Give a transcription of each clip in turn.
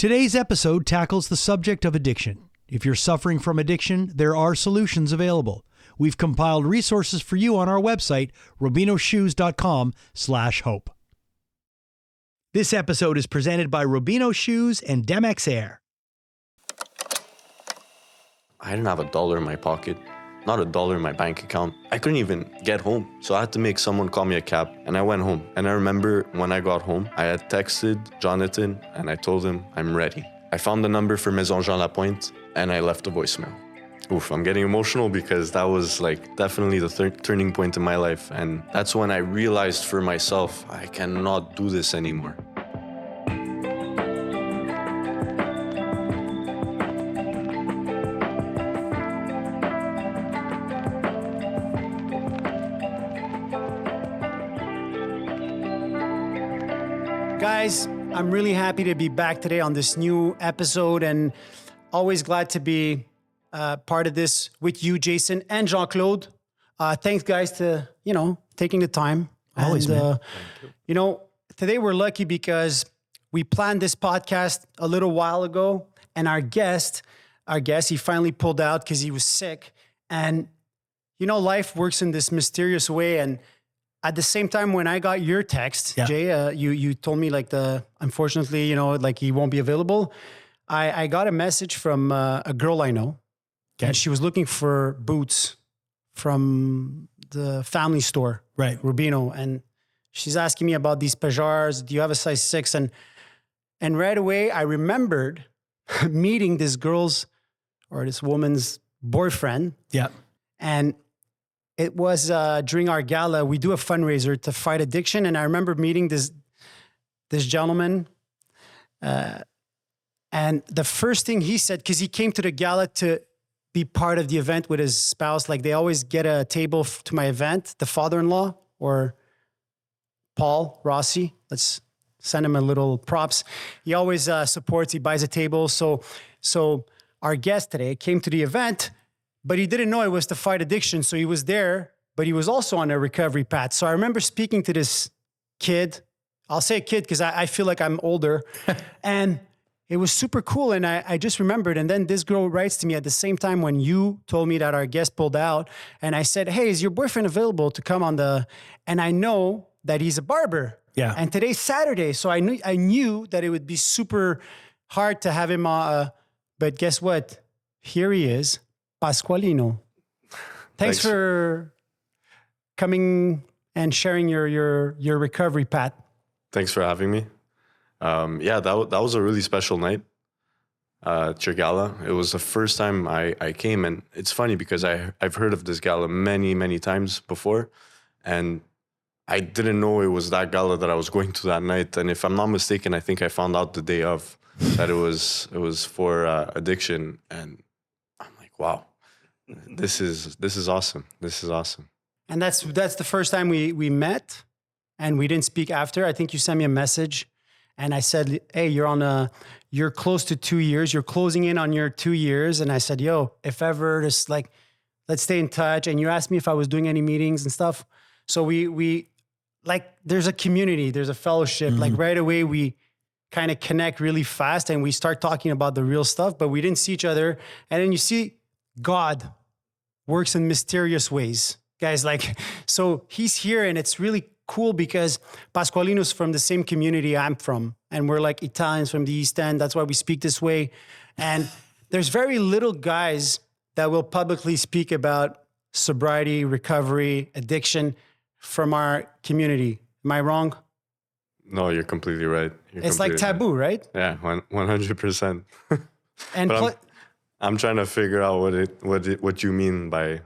Today's episode tackles the subject of addiction. If you're suffering from addiction, there are solutions available. We've compiled resources for you on our website, rubinoshoes.com/hope. This episode is presented by Rubino Shoes and Demex Air. I didn't have $1 in my pocket, not $1 in my bank account. I couldn't even get home. So I had to make someone call me a cab, and I went home. And I remember when I got home, I had texted Jonathan and I told him I'm ready. I found the number for Maison Jean Lapointe and I left a voicemail. Oof, I'm getting emotional because that was definitely the turning point in my life. And that's when I realized for myself, I cannot do this anymore. Guys, I'm really happy to be back today on this new episode and always glad to be part of this with you, Jason and Jean-Claude. Thanks, guys, to, taking the time. Always, man. Today we're lucky because we planned this podcast a little while ago, and our guest, he finally pulled out because he was sick. And, life works in this mysterious way. And at the same time, when I got your text, Jay, you told me unfortunately, he won't be available. I got a message from a girl I know, and she was looking for boots from the family store, right, Rubino, and she's asking me about these Pajars. Do you have a size 6? And right away, I remembered meeting this woman's boyfriend. Yeah, and it was during our gala. We do a fundraiser to fight addiction, and I remember meeting this gentleman. And the first thing he said, because he came to the gala to be part of the event with his spouse, they always get a table to my event, the father-in-law, or Paul Rossi. Let's send him a little props. He always supports, he buys a table. So our guest today came to the event, but he didn't know it was to fight addiction. So he was there, but he was also on a recovery path. So I remember speaking to this kid. I'll say kid because I feel like I'm older. And it was super cool. And I just remembered. And then this girl writes to me at the same time when you told me that our guest pulled out. And I said, hey, is your boyfriend available to come on and I know that he's a barber. Yeah. And today's Saturday. So I knew that it would be super hard to have him. But guess what? Here he is, Pasqualino. Thanks for coming and sharing your recovery path. Thanks for having me. That was a really special night at your gala. It was the first time I came, and it's funny because I've heard of this gala many, many times before, and I didn't know it was that gala that I was going to that night. And if I'm not mistaken, I think I found out the day of that it was for addiction, and I'm like, wow, this is awesome. This is awesome. And that's the first time we met, and we didn't speak after. I think you sent me a message. And I said, hey, you're close to 2 years. You're closing in on your 2 years. And I said, yo, if ever, just let's stay in touch. And you asked me if I was doing any meetings and stuff. So we there's a community, there's a fellowship. Mm-hmm. Right away, we kind of connect really fast and we start talking about the real stuff, but we didn't see each other. And then you see God works in mysterious ways. Guys, so he's here and it's really cool because Pasqualino's from the same community I'm from. And we're Italians from the East End. That's why we speak this way. And there's very little guys that will publicly speak about sobriety, recovery, addiction from our community. Am I wrong? No, you're completely right. It's taboo, right? Yeah, 100%. And I'm trying to figure out what you mean by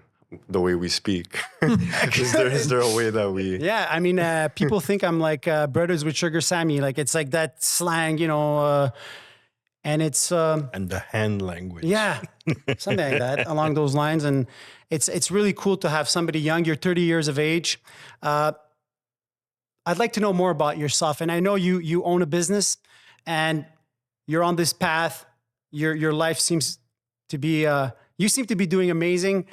the way we speak. Is there a way that we... Yeah, I mean, people think I'm brothers with Sugar Sammy. It's that slang, and it's... and the hand language. Yeah, something like that, along those lines. And it's really cool to have somebody young. You're 30 years of age. I'd like to know more about yourself. And I know you own a business and you're on this path. Your life seems to be... you seem to be doing amazing.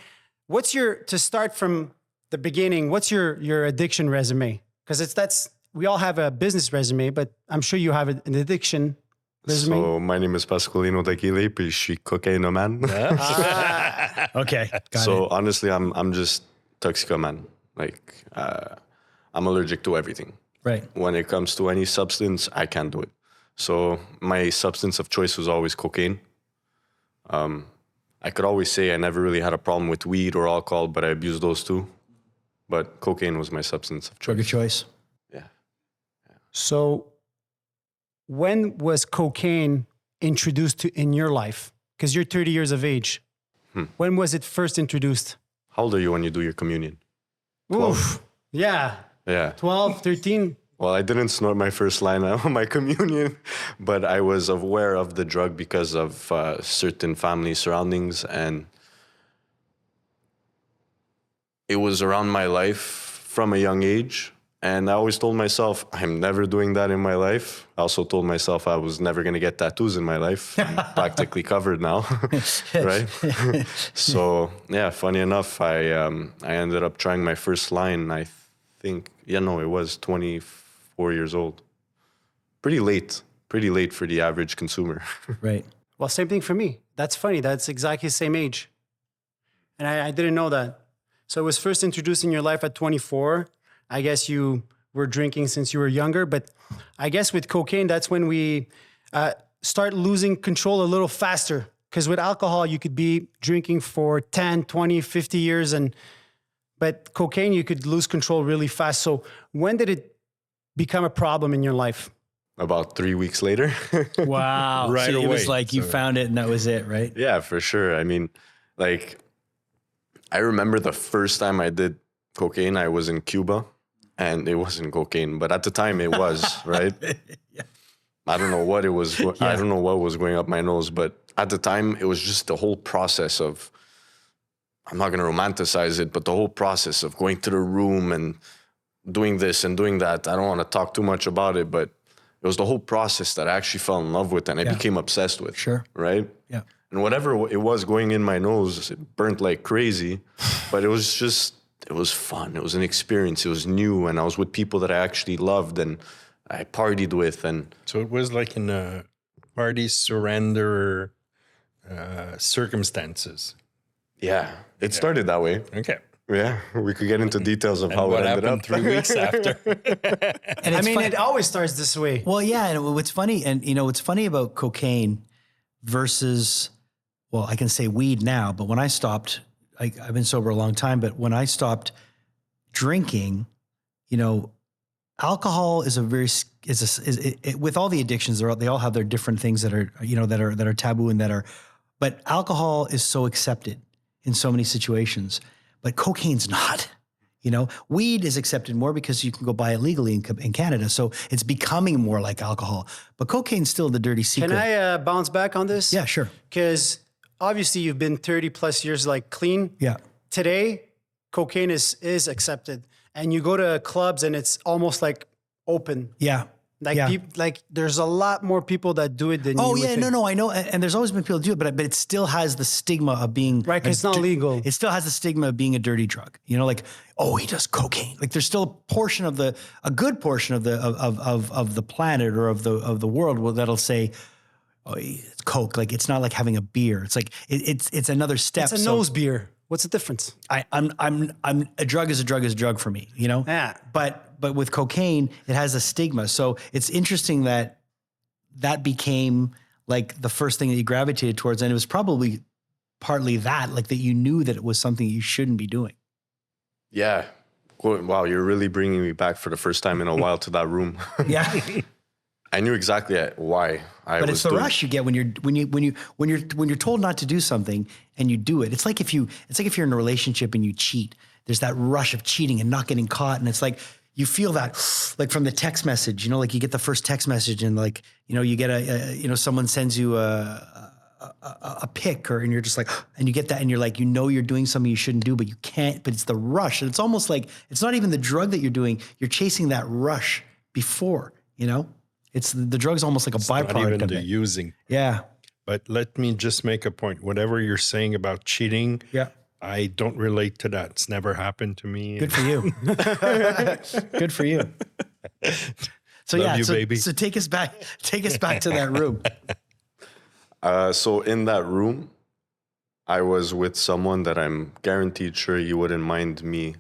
To start from the beginning, what's your addiction resume? Because we all have a business resume, but I'm sure you have an addiction Resume? So my name is Pasqualino Dachille, puis je suis cocaïnomane. Okay, got So it. honestly, I'm just toxicoman. Like I'm allergic to everything. Right. When it comes to any substance, I can't do it. So my substance of choice was always cocaine. I could always say I never really had a problem with weed or alcohol, but I abused those too. But cocaine was my substance of Drug of choice. choice. Yeah. So when was cocaine introduced to in your life? Because you're 30 years of age. When was it first introduced? How old are you when you do your communion? Oof. Yeah. Yeah. 12, 13. Well, I didn't snort my first line on my communion, but I was aware of the drug because of certain family surroundings, and it was around my life from a young age. And I always told myself, I'm never doing that in my life. I also told myself I was never going to get tattoos in my life. I'm practically covered now, right? So, yeah, funny enough, I ended up trying my first line, I think, it was 24 years old. Pretty late for the average consumer. Right. Well, same thing for me. That's funny. That's exactly the same age. And I didn't know that. So it was first introduced in your life at 24. I guess you were drinking since you were younger. But I guess with cocaine, that's when we start losing control a little faster. Because with alcohol, you could be drinking for 10, 20, 50 years. But cocaine, you could lose control really fast. So when did it become a problem in your life? About 3 weeks later. Wow. Right So it was away. like you found it and that was it, right? Yeah, for sure. I mean, like, I remember the first time I did cocaine, I was in Cuba, and it wasn't cocaine, but at the time it was, right? Yeah. I don't know what it was. I Yeah. don't know what was going up my nose, but at the time it was just the whole process of, I'm not going to romanticize it, but the whole process of going to the room and doing this and doing that. I don't want to talk too much about it, but it was the whole process that I actually fell in love with and I became obsessed with. Sure. Right? Yeah. And whatever it was going in my nose, it burnt like crazy, but it was fun. It was an experience. It was new. And I was with people that I actually loved and I partied with. And So it was like in a party surrender circumstances. yeah, it started that way. Okay. Yeah. We could get into details of how What it ended happened up. 3 weeks after? And I it's mean, fun- it always starts this way. Well, yeah, and what's funny, and what's funny about cocaine versus, well, I can say weed now, but when I stopped, I've been sober a long time, but when I stopped drinking, alcohol is with all the addictions, they all have their different things that are, that are taboo and but alcohol is so accepted in so many situations, but cocaine's not. Weed is accepted more because you can go buy it legally in Canada. So it's becoming more like alcohol. But cocaine's still the dirty secret. Can I bounce back on this? Yeah, sure. Because obviously you've been 30 plus years like clean. Yeah. Today, cocaine is accepted. And you go to clubs and it's almost like open. Yeah. Like, Yeah. there's a lot more people that do it than you Oh would yeah, think. no, I know, and there's always been people do it, but it still has the stigma of being Right, 'cause it's not legal. It still has the stigma of being a dirty drug. Like, oh, he does cocaine. Like, there's still a good portion of the planet or of the world that'll say, oh, it's coke. Like, it's not like having a beer. It's like it's another step. It's a nose beer. What's the difference? I'm a drug is a drug is a drug for me, Yeah. But with cocaine, it has a stigma. So it's interesting that became like the first thing that you gravitated towards. And it was probably partly that you knew that it was something you shouldn't be doing. Yeah. Wow, you're really bringing me back for the first time in a while to that room. Yeah. I knew exactly why I But was it's the doing. rush you get when you're told not to do something and you do it. It's like if you're in a relationship and you cheat. There's that rush of cheating and not getting caught, and it's like you feel that like from the text message. Like you get the first text message and like you get someone sends you a pic and you're just like, and you get that and you're like you're doing something you shouldn't do, but you can't. But it's the rush, and it's almost like it's not even the drug that you're doing. You're chasing that rush before. It's the drug's almost like a byproduct Not even of the it. using. Yeah. But let me just make a point. Whatever you're saying about cheating, Yeah. I don't relate to that. It's never happened to me. Good for you. Good for you. So Love yeah, you, so, baby. so take us back to that room. So in that room, I was with someone that I'm guaranteed sure he wouldn't mind me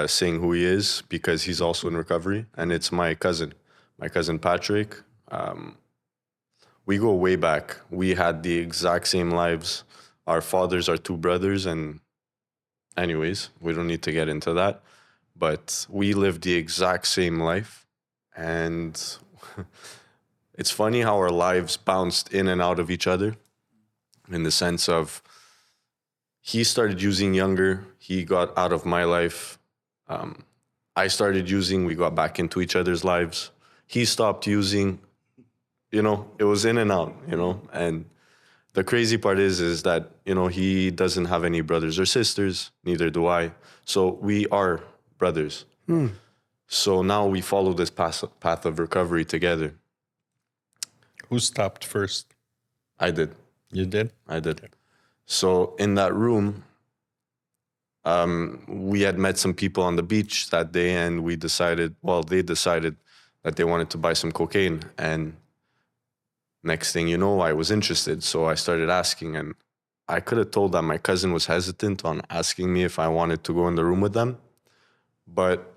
saying who he is because he's also in recovery, and it's my cousin Patrick. We go way back. We had the exact same lives. Our fathers are two brothers, and anyways, we don't need to get into that. But we lived the exact same life, and it's funny how our lives bounced in and out of each other, in the sense of he started using younger, he got out of my life. I started using, we got back into each other's lives. He stopped using, it was in and out, and the crazy part is that, he doesn't have any brothers or sisters, neither do I. So we are brothers. So now we follow this path of recovery together. Who stopped first? I did. You did? I did. So in that room, we had met some people on the beach that day, and they decided that they wanted to buy some cocaine. And next thing you know, I was interested. So I started asking, and I could have told that my cousin was hesitant on asking me if I wanted to go in the room with them. But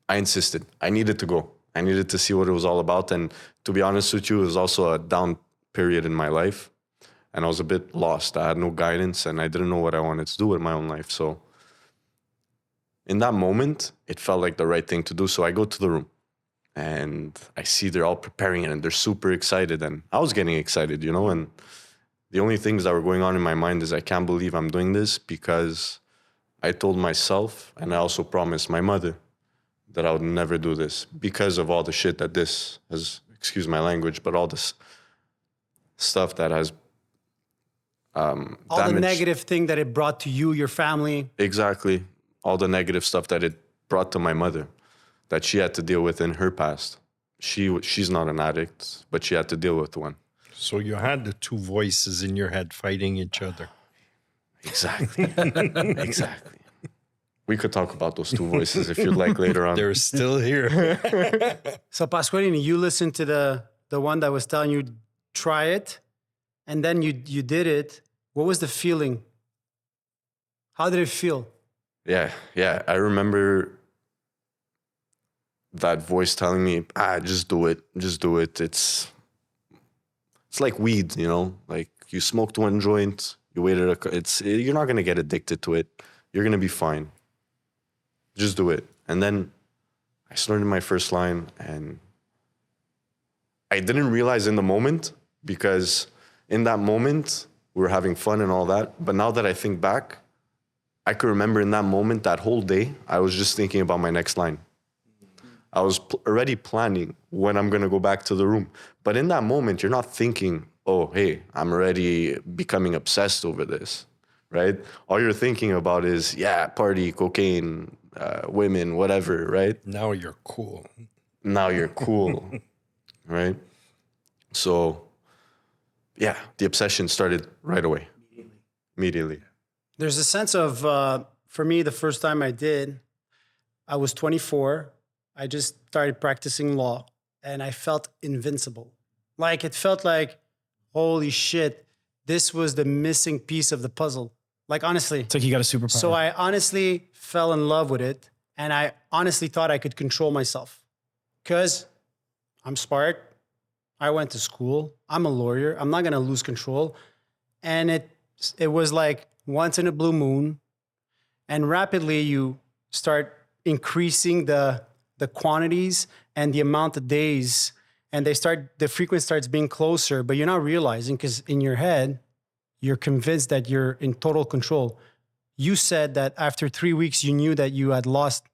I insisted. I needed to go. I needed to see what it was all about. And to be honest with you, it was also a down period in my life. And I was a bit lost. I had no guidance, and I didn't know what I wanted to do with my own life. So in that moment, it felt like the right thing to do. So I go to the room, and I see they're all preparing it, and they're super excited. And I was getting excited, and the only things that were going on in my mind is I can't believe I'm doing this, because I told myself, and I also promised my mother, that I would never do this because of all the shit that this has, excuse my language, but all this stuff that has All damaged. the negative thing that it brought to you, your family. Exactly. All the negative stuff that it brought to my mother, that she had to deal with in her past. She's not an addict, but she had to deal with one. So you had the two voices in your head fighting each other. Exactly. Exactly. We could talk about those two voices if you'd like later on. They're still here. So Pasqualino, you listened to the one that was telling you, try it, and then you did it. What was the feeling? How did it feel? Yeah. I remember that voice telling me, just do it. Just do it. It's like weed, like you smoked one joint, you waited, you're not going to get addicted to it. You're going to be fine. Just do it. And then I started my first line, and I didn't realize in the moment, because in that moment we were having fun and all that. But now that I think back, I could remember in that moment, that whole day, I was just thinking about my next line. I was already planning when I'm going to go back to the room. But in that moment, you're not thinking, oh, hey, I'm already becoming obsessed over this, right? All you're thinking about is, party, cocaine, women, whatever, right? Now you're cool. Now you're cool, right? So, the obsession started right away. Immediately. There's a sense of, for me, the first time I did, I was 24. I just started practicing law, and I felt invincible. Like, it felt like, holy shit, this was the missing piece of the puzzle. Like, honestly. It's like you got a superpower. So I honestly fell in love with it, and I honestly thought I could control myself, because I'm smart. I went to school. I'm a lawyer. I'm not going to lose control. And it was like once in a blue moon, and rapidly you start increasing the quantities and the amount of days, and the frequency starts being closer, but you're not realizing, because in your head, you're convinced that you're in total control. You said that after 3 weeks, you knew that you had lost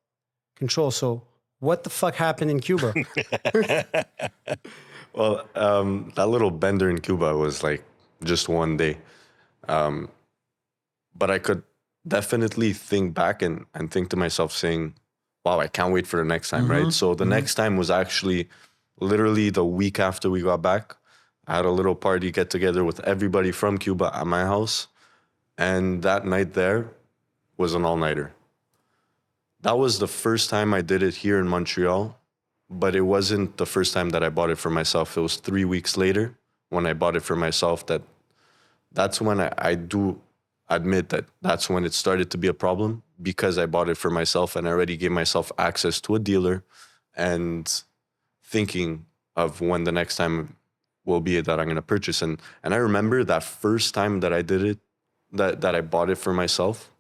control. So what the fuck happened in Cuba? Well, that little bender in Cuba was like just one day. But I could definitely think back and think to myself saying, wow, I can't wait for the next time, right? So the next time was actually literally the week after we got back. I had a little party get together with everybody from Cuba at my house. And that night there was an all-nighter. That was the first time I did it here in Montreal. but it wasn't the first time that I bought it for myself. It was 3 weeks later when I bought it for myself that's when I do admit that that's when it started to be a problem, because I bought it for myself and I already gave myself access to a dealer and thinking of when the next time will be that I'm going to purchase. And I remember that first time that I did it, that I bought it for myself,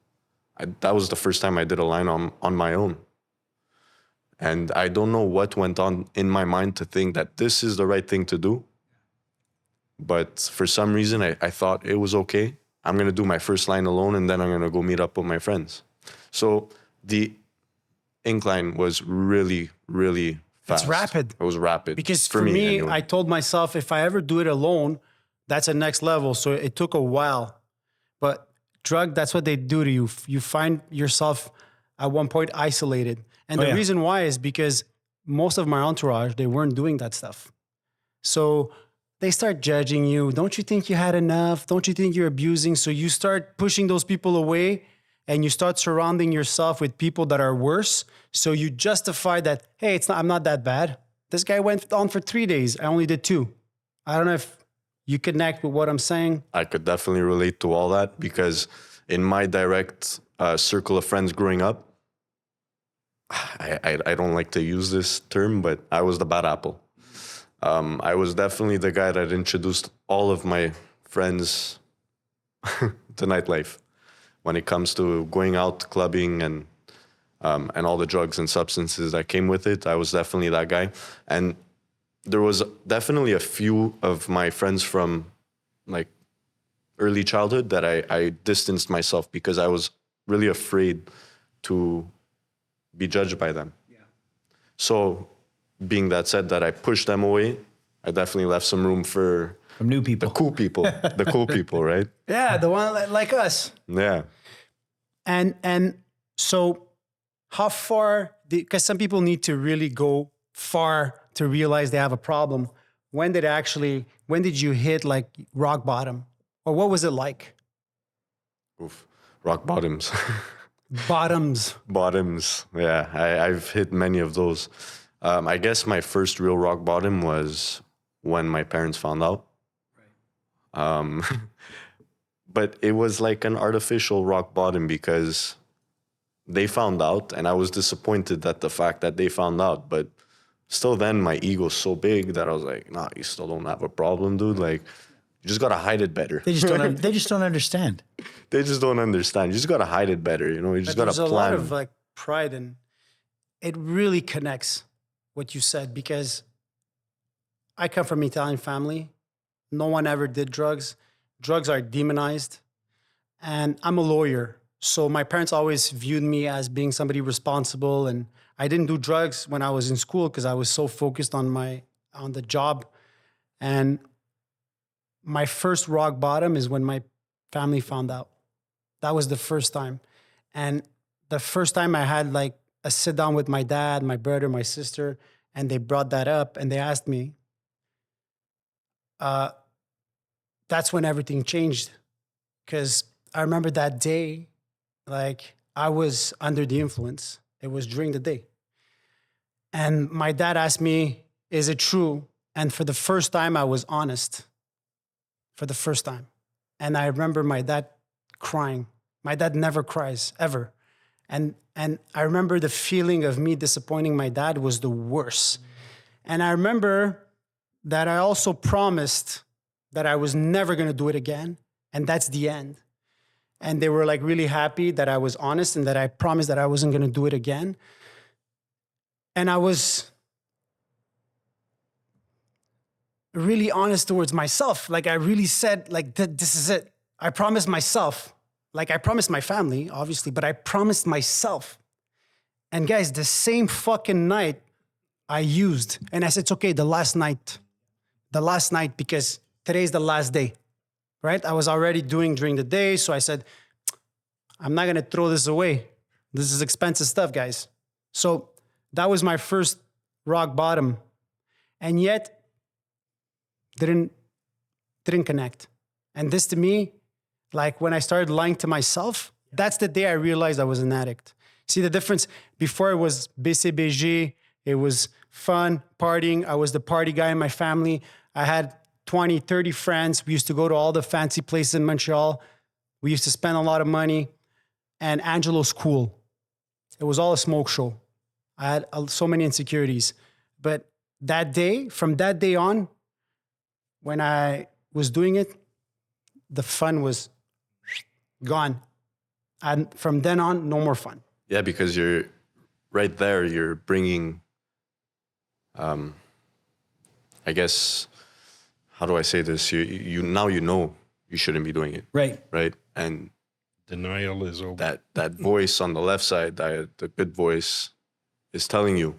that was the first time I did a line on my own. And I don't know what went on in my mind to think that this is the right thing to do. But for some reason, I thought it was okay. I'm going to do my first line alone, and then I'm going to go meet up with my friends. So the incline was really, really fast. It's rapid. It was rapid. Because for me, anyway. I told myself, if I ever do it alone, that's a next level. So it took a while. But that's what they do to you. You find yourself at one point isolated. And the reason why is because most of my entourage, they weren't doing that stuff. So they start judging you. Don't you think you had enough? Don't you think you're abusing? So you start pushing those people away and you start surrounding yourself with people that are worse. So you justify that, hey, I'm not that bad. This guy went on for 3 days. I only did 2. I don't know if you connect with what I'm saying. I could definitely relate to all that, because in my direct circle of friends growing up, I don't like to use this term, but I was the bad apple. I was definitely the guy that introduced all of my friends to nightlife. When it comes to going out, clubbing, and all the drugs and substances that came with it, I was definitely that guy. And there was definitely a few of my friends from like early childhood that I distanced myself because I was really afraid to be judged by them. Yeah. So being that said, that I pushed them away, I definitely left some room for new people, the cool people, right? Yeah, the one like us. Yeah. And so how far, because some people need to really go far to realize they have a problem. When did you hit like rock bottom? Or what was it like? Oof. Rock bottoms. Bottoms. Yeah, I've hit many of those. I guess my first real rock bottom was when my parents found out. Right. But it was like an artificial rock bottom because they found out, and I was disappointed at the fact that they found out. But still, then my ego's so big that I was like, "Nah, you still don't have a problem, dude. Like, you just gotta hide it better." They just don't. They just don't understand. They just don't understand. You just gotta hide it better. You know, you just gotta plan. There's a lot of like pride, and it really connects what you said, because I come from an Italian family. No one ever did drugs. Drugs are demonized, and I'm a lawyer. So my parents always viewed me as being somebody responsible, and I didn't do drugs when I was in school because I was so focused on the job. And my first rock bottom is when my family found out. That was the first time. And the first time I had like a sit down with my dad, my brother, my sister, and they brought that up and they asked me, that's when everything changed. Because I remember that day, like I was under the influence. It was during the day. And my dad asked me, is it true? And for the first time, I was honest. For the first time. And I remember my dad crying. My dad never cries, ever. And I remember the feeling of me disappointing my dad was the worst. And I remember that I also promised that I was never going to do it again. And that's the end. And they were like really happy that I was honest and that I promised that I wasn't going to do it again. And I was really honest towards myself. Like I really said, like, this is it. I promised myself. Like I promised my family, obviously, but I promised myself. And guys, the same fucking night I used. And I said, it's okay, the last night, because today's the last day, right? I was already doing during the day. So I said, I'm not going to throw this away. This is expensive stuff, guys. So that was my first rock bottom. And yet, didn't connect. And this to me, like when I started lying to myself, that's the day I realized I was an addict. See the difference? Before it was BCBG, It was fun, partying. I was the party guy in my family. I had 20, 30 friends. We used to go to all the fancy places in Montreal. We used to spend a lot of money. And Angelo's cool. It was all a smoke show. I had so many insecurities. But that day, from that day on, when I was doing it, the fun was gone. And from then on, no more fun. Yeah, because you're right there, you're bringing, I guess, how do I say this? You now you know you shouldn't be doing it. Right. Right. And Denial is over. that voice on the left side, the good voice, is telling you,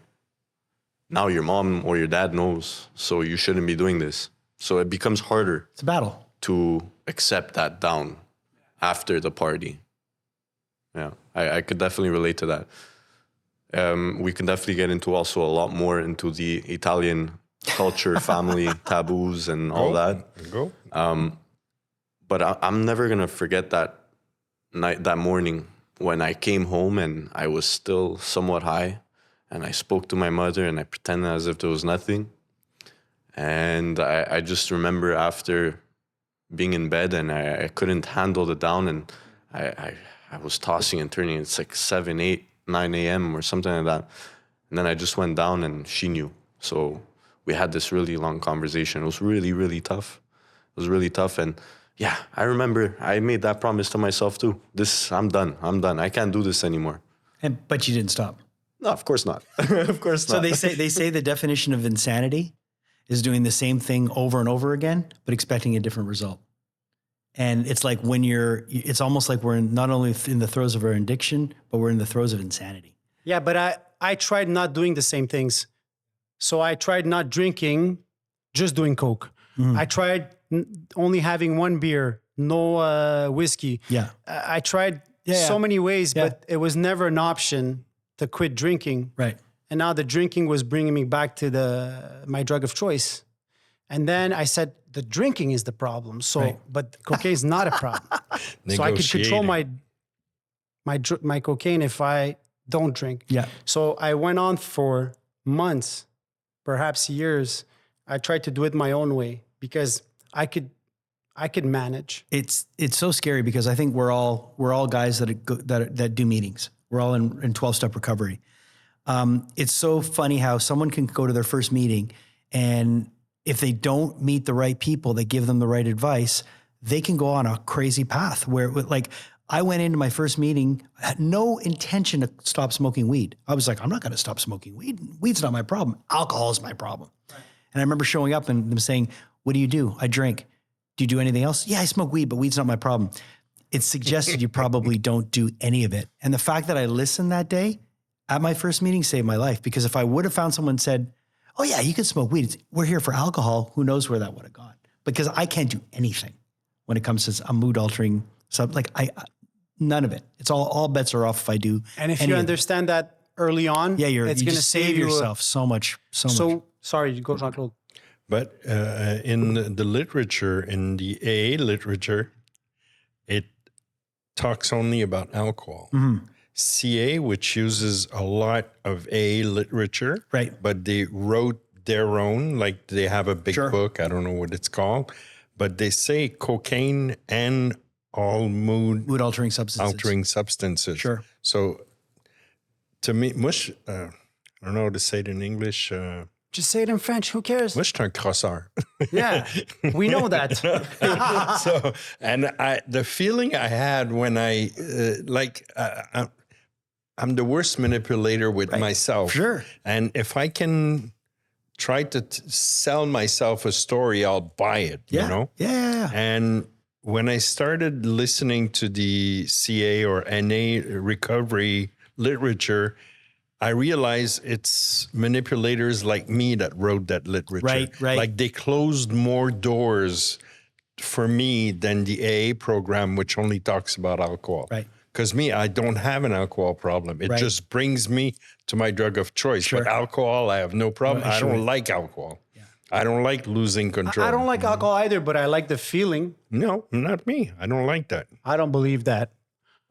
now your mom or your dad knows, so you shouldn't be doing this. So it becomes harder It's a battle. to accept that down after the party. Yeah, I could definitely relate to that. We can definitely get into also a lot more into the Italian culture, family taboos, and all that. Go. But I'm never gonna forget that night, that morning when I came home and I was still somewhat high, and I spoke to my mother and I pretended as if there was nothing. And I just remember after being in bed and I couldn't handle the down, and I was tossing and turning. It's like 7, 8, 9 a.m. or something like that. And then I just went down and she knew. So we had this really long conversation. It was really, really tough. It was really tough. And yeah, I remember I made that promise to myself too. I'm done. I can't do this anymore. But you didn't stop. No, of course not. Of course not. So they say the definition of insanity is doing the same thing over and over again, but expecting a different result. And it's like it's almost like we're not only in the throes of our addiction, but we're in the throes of insanity. Yeah, but I tried not doing the same things. So I tried not drinking, just doing Coke. I tried only having one beer, no whiskey. Yeah. I tried so many ways, Yeah. but it was never an option to quit drinking. Right. And now the drinking was bringing me back to my drug of choice. And then I said, the drinking is the problem. So, but cocaine is not a problem. So I could control my cocaine if I don't drink. Yeah. So I went on for months, perhaps years. I tried to do it my own way because I could manage. It's so scary because I think we're all guys that do meetings. We're all in 12-step recovery. It's so funny how someone can go to their first meeting, and if they don't meet the right people that give them the right advice, they can go on a crazy path where, like, I went into my first meeting, I had no intention to stop smoking weed. I was like, I'm not going to stop smoking weed. Weed's not my problem. Alcohol is my problem. Right. And I remember showing up and them saying, what do? I drink. Do you do anything else? Yeah, I smoke weed, but weed's not my problem. It suggested you probably don't do any of it. And the fact that I listened that day at my first meeting saved my life, because if I would have found someone said, oh yeah, you can smoke weed, we're here for alcohol, who knows where that would have gone. Because I can't do anything when it comes to a mood altering stuff. Like none of it. It's all bets are off if I do. And if you understand that early on, it's going to just save yourself so much. So sorry, you go, Jean-Claude. But in the literature, in the AA literature, it talks only about alcohol. Mm-hmm. CA, which uses a lot of AA literature, right? But they wrote their own, like they have a big book. I don't know what it's called, but they say cocaine and all mood altering substances. Sure. So to me, mush, I don't know how to say it in English. Just say it in French. Who cares? Moi, je suis un crosseur. Yeah, we know that. So, and the feeling I had when I'm the worst manipulator with myself. Sure. And if I can try to sell myself a story, I'll buy it, you know? Yeah. And when I started listening to the CA or NA recovery literature, I realized it's manipulators like me that wrote that literature. Right. Like they closed more doors for me than the AA program, which only talks about alcohol. Right. Because I don't have an alcohol problem. It just brings me to my drug of choice. Sure. But alcohol, I have no problem. Well, I don't like alcohol. Yeah. I don't like losing control. I don't like alcohol either, but I like the feeling. No, not me. I don't like that. I don't believe that.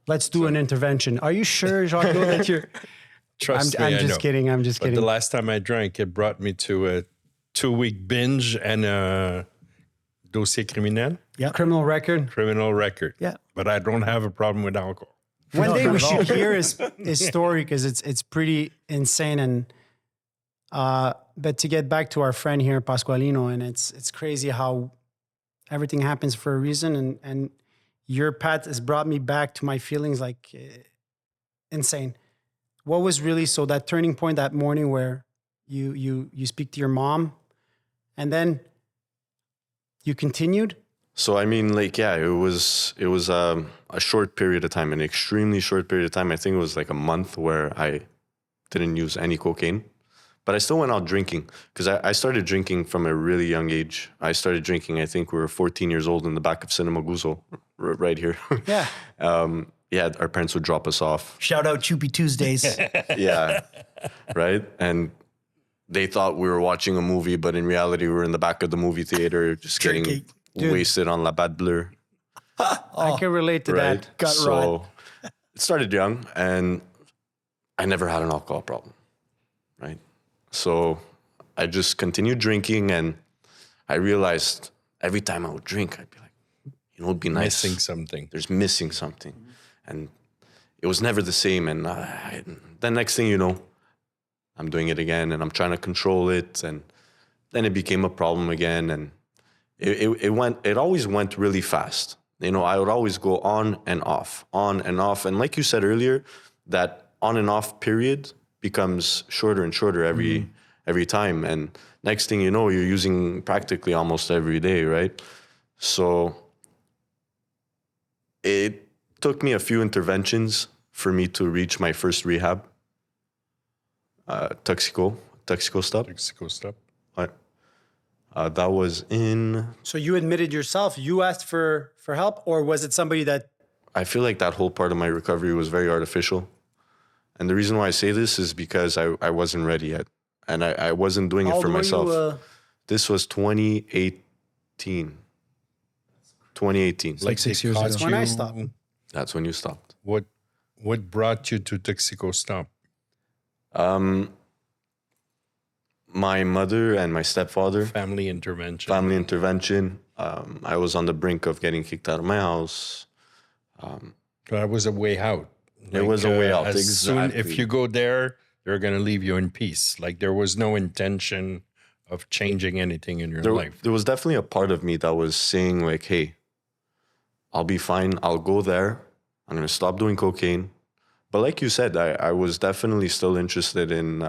Let's do an intervention. Are you sure, Jean-Claude, that you're... Trust me, I'm I just know. kidding. I'm just But kidding. the last time I drank, it brought me to a 2-week binge and a dossier criminel, Criminal record. criminal record. Yeah. But I don't have a problem with alcohol. One day not we at all. should hear his story because it's pretty insane. And but to get back to our friend here, Pasqualino, and it's crazy how everything happens for a reason. And your path has brought me back to my feelings like insane. What was really so that turning point that morning where you speak to your mom, and then you continued? So I mean, like, yeah, it was a short period of time, an extremely short period of time. I think it was like a month where I didn't use any cocaine, but I still went out drinking because I started drinking from a really young age. I started drinking, I think we were 14 years old in the back of Cinema Guzzo, right here. Yeah. Yeah, our parents would drop us off. Shout out Choopy Tuesdays. Yeah, right. And they thought we were watching a movie, but in reality, we were in the back of the movie theater, just getting Drinking. wasted on La Bad Bleu. I can relate to Right. that. Gut so rot. it started young, and I never had an alcohol problem. Right. So I just continued drinking, and I realized every time I would drink, I'd be like, you know, it'd be nice. Missing something. There's missing something. And it was never the same. And the next thing you know, I'm doing it again, and I'm trying to control it. And then it became a problem again. And it always went really fast. You know, I would always go on and off. And like you said earlier, that on and off period becomes shorter and shorter every time. And next thing you know, you're using practically almost every day, right? So it took me a few interventions for me to reach my first rehab. Tuxico stop. Mexico stop. That was in, So you admitted yourself, you asked for help, or was it somebody that? I feel like that whole part of my recovery was very artificial. And the reason why I say this is because I wasn't ready yet. And I wasn't doing How it for old were myself. you, This was 2018. 2018. Like 6 years caught ago. When I you- stopped. That's when you stopped. What brought you to Mexico stop? My mother and my stepfather, Family intervention. family intervention. I was on the brink of getting kicked out of my house. That was a way out. There was a way out, as soon- if exactly. you go there, they're going to leave you in peace. Like there was no intention of changing anything in your life. There was definitely a part of me that was saying like, hey, I'll be fine. I'll go there. I'm going to stop doing cocaine. But like you said, I was definitely still interested in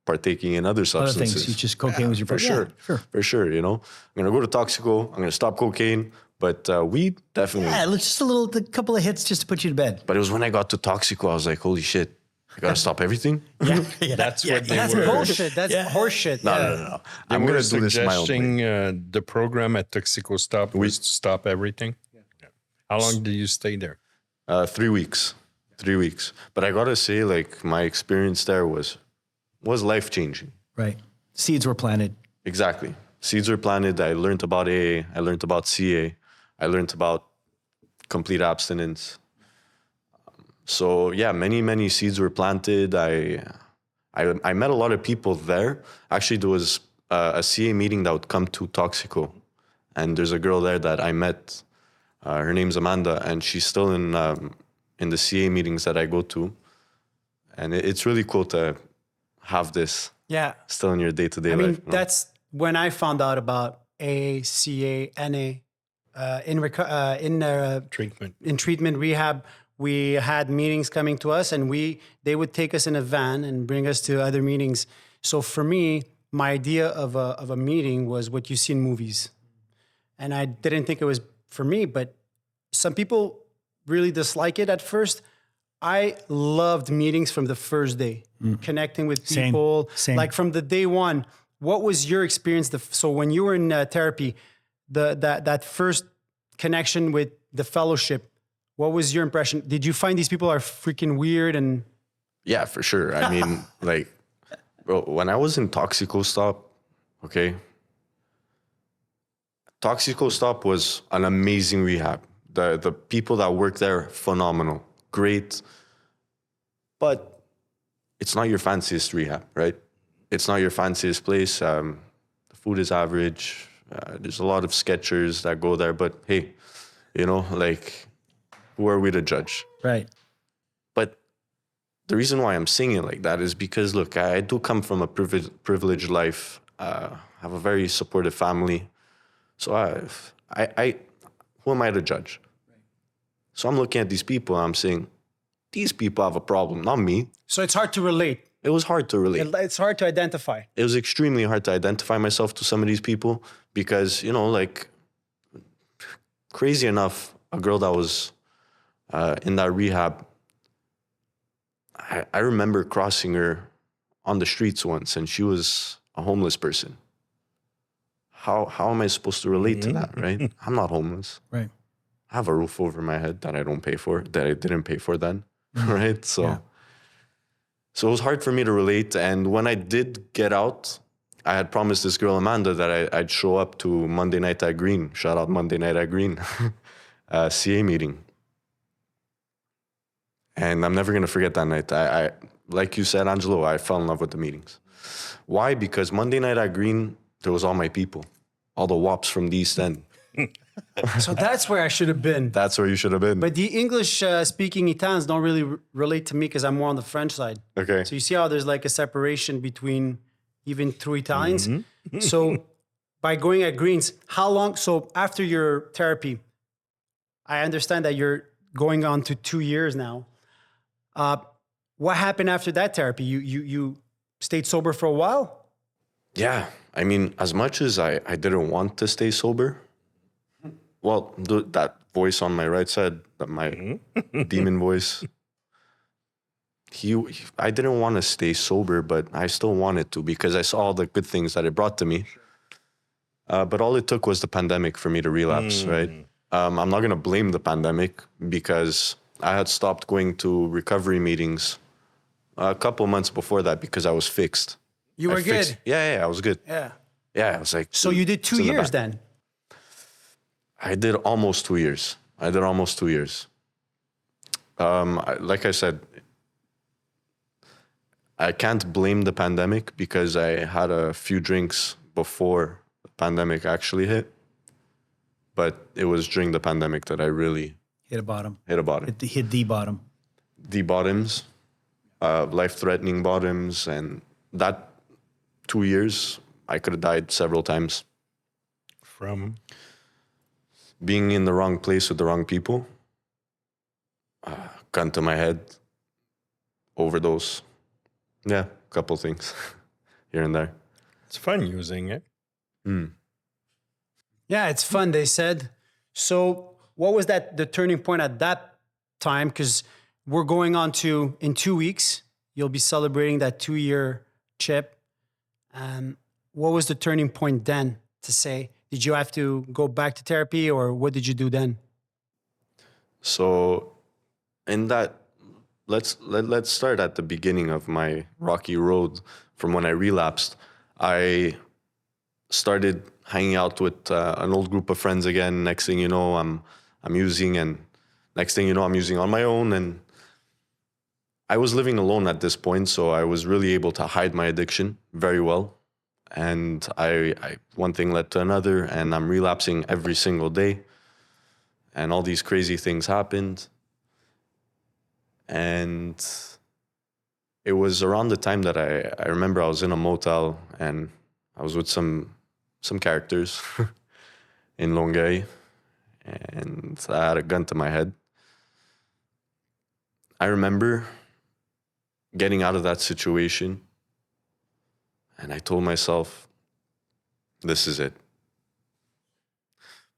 partaking in other Other substances. things. You just cocaine was your For sure. For sure, you know. I'm going to go to Toxico. I'm going to stop cocaine. But weed, definitely. Yeah, just a couple of hits just to put you to bed. But it was when I got to Toxico, I was like, holy shit, I got to stop everything? That's what they That's were. bullshit. That's horseshit. No, Yeah. no. They I'm were going to do this my own way. suggesting the program at Toxico Stop was to stop everything. Yeah. How long did you stay there? 3 weeks. 3 weeks. But I got to say, like, my experience there was life-changing. Right. Seeds were planted. Exactly. Seeds were planted. I learned about AA. I learned about CA. I learned about complete abstinence. So yeah, many seeds were planted. I met a lot of people there. Actually, there was a CA meeting that would come to Toxico, and there's a girl there that I met. Her name's Amanda, and she's still in the CA meetings that I go to. And it's really cool to have this Yeah. still in your day-to-day I life. mean, you know? that's when I found out about AA, CA, NA. Treatment. In treatment rehab, we had meetings coming to us, and they would take us in a van and bring us to other meetings. So for me, my idea of a meeting was what you see in movies, and I didn't think it was for me. But some people really dislike it at first. I loved meetings from the first day, connecting with people, Same. like from the day one. What was your experience? So when you were in therapy, that first connection with the fellowship, what was your impression? Did you find these people are freaking weird? And Yeah, for sure. I mean, like, bro, when I was in Toxico Stop, okay, Toxico Stop was an amazing rehab. The people that work there, phenomenal, great. But it's not your fanciest rehab, right? It's not your fanciest place. The food is average. There's a lot of sketchers that go there, but hey, you know, like, who are we to judge? Right. But the reason why I'm saying it like that is because, look, I do come from a privileged life. Have a very supportive family. So who am I to judge? So I'm looking at these people and I'm saying, these people have a problem, not me. So it's hard to relate. It was hard to relate. It's hard to identify. It was extremely hard to identify myself to some of these people because, you know, like, crazy enough, a girl that was in that rehab, I remember crossing her on the streets once and she was a homeless person. How am I supposed to relate to that, right? I'm not homeless. Right. I have a roof over my head that I don't pay for, that I didn't pay for then, right? So it was hard for me to relate. And when I did get out, I had promised this girl, Amanda, that I'd show up to Monday Night at Green. Shout out Monday Night at Green. CA meeting. And I'm never going to forget that night. I like you said, Angelo, I fell in love with the meetings. Why? Because Monday Night at Green, there was all my people, all the wops from the East End. So that's where I should have been. That's where you should have been. But the English-speaking Italians don't really relate to me because I'm more on the French side. Okay. So you see how there's like a separation between even through Italians. So by going at Greens, how long? So after your therapy, I understand that you're going on to 2 years now. What happened after that therapy? You stayed sober for a while? Yeah. I mean, as much as I didn't want to stay sober, well, that voice on my right side, my demon voice, I didn't want to stay sober, but I still wanted to because I saw all the good things that it brought to me. But all it took was the pandemic for me to relapse, right? I'm not going to blame the pandemic because I had stopped going to recovery meetings a couple months before that because I was fixed. You were good? Yeah, I was good. Yeah. Yeah, I was like... So you did 2 years then? I did almost 2 years. Like I said, I can't blame the pandemic because I had a few drinks before the pandemic actually hit. But it was during the pandemic that I really Hit a bottom. hit a bottom. Hit the bottom. The bottoms, life-threatening bottoms, and that 2 years, I could have died several times. From? Being in the wrong place with the wrong people, gun to my head, overdose. Yeah, a couple things here and there. It's fun using it. Yeah, it's fun, they said. So what was the turning point at that time? Because we're going on to, in 2 weeks, you'll be celebrating that 2-year chip. What was the turning point then to say, did you have to go back to therapy or what did you do then? So in that, let's start at the beginning of my rocky road from when I relapsed. I started hanging out with an old group of friends again. Next thing you know, I'm using, and next thing you know, I'm using on my own. And I was living alone at this point, so I was really able to hide my addiction very well. And one thing led to another, and I'm relapsing every single day. And all these crazy things happened. And it was around the time that I remember I was in a motel and I was with some characters in Longueuil, and I had a gun to my head. I remember getting out of that situation, and I told myself, this is it.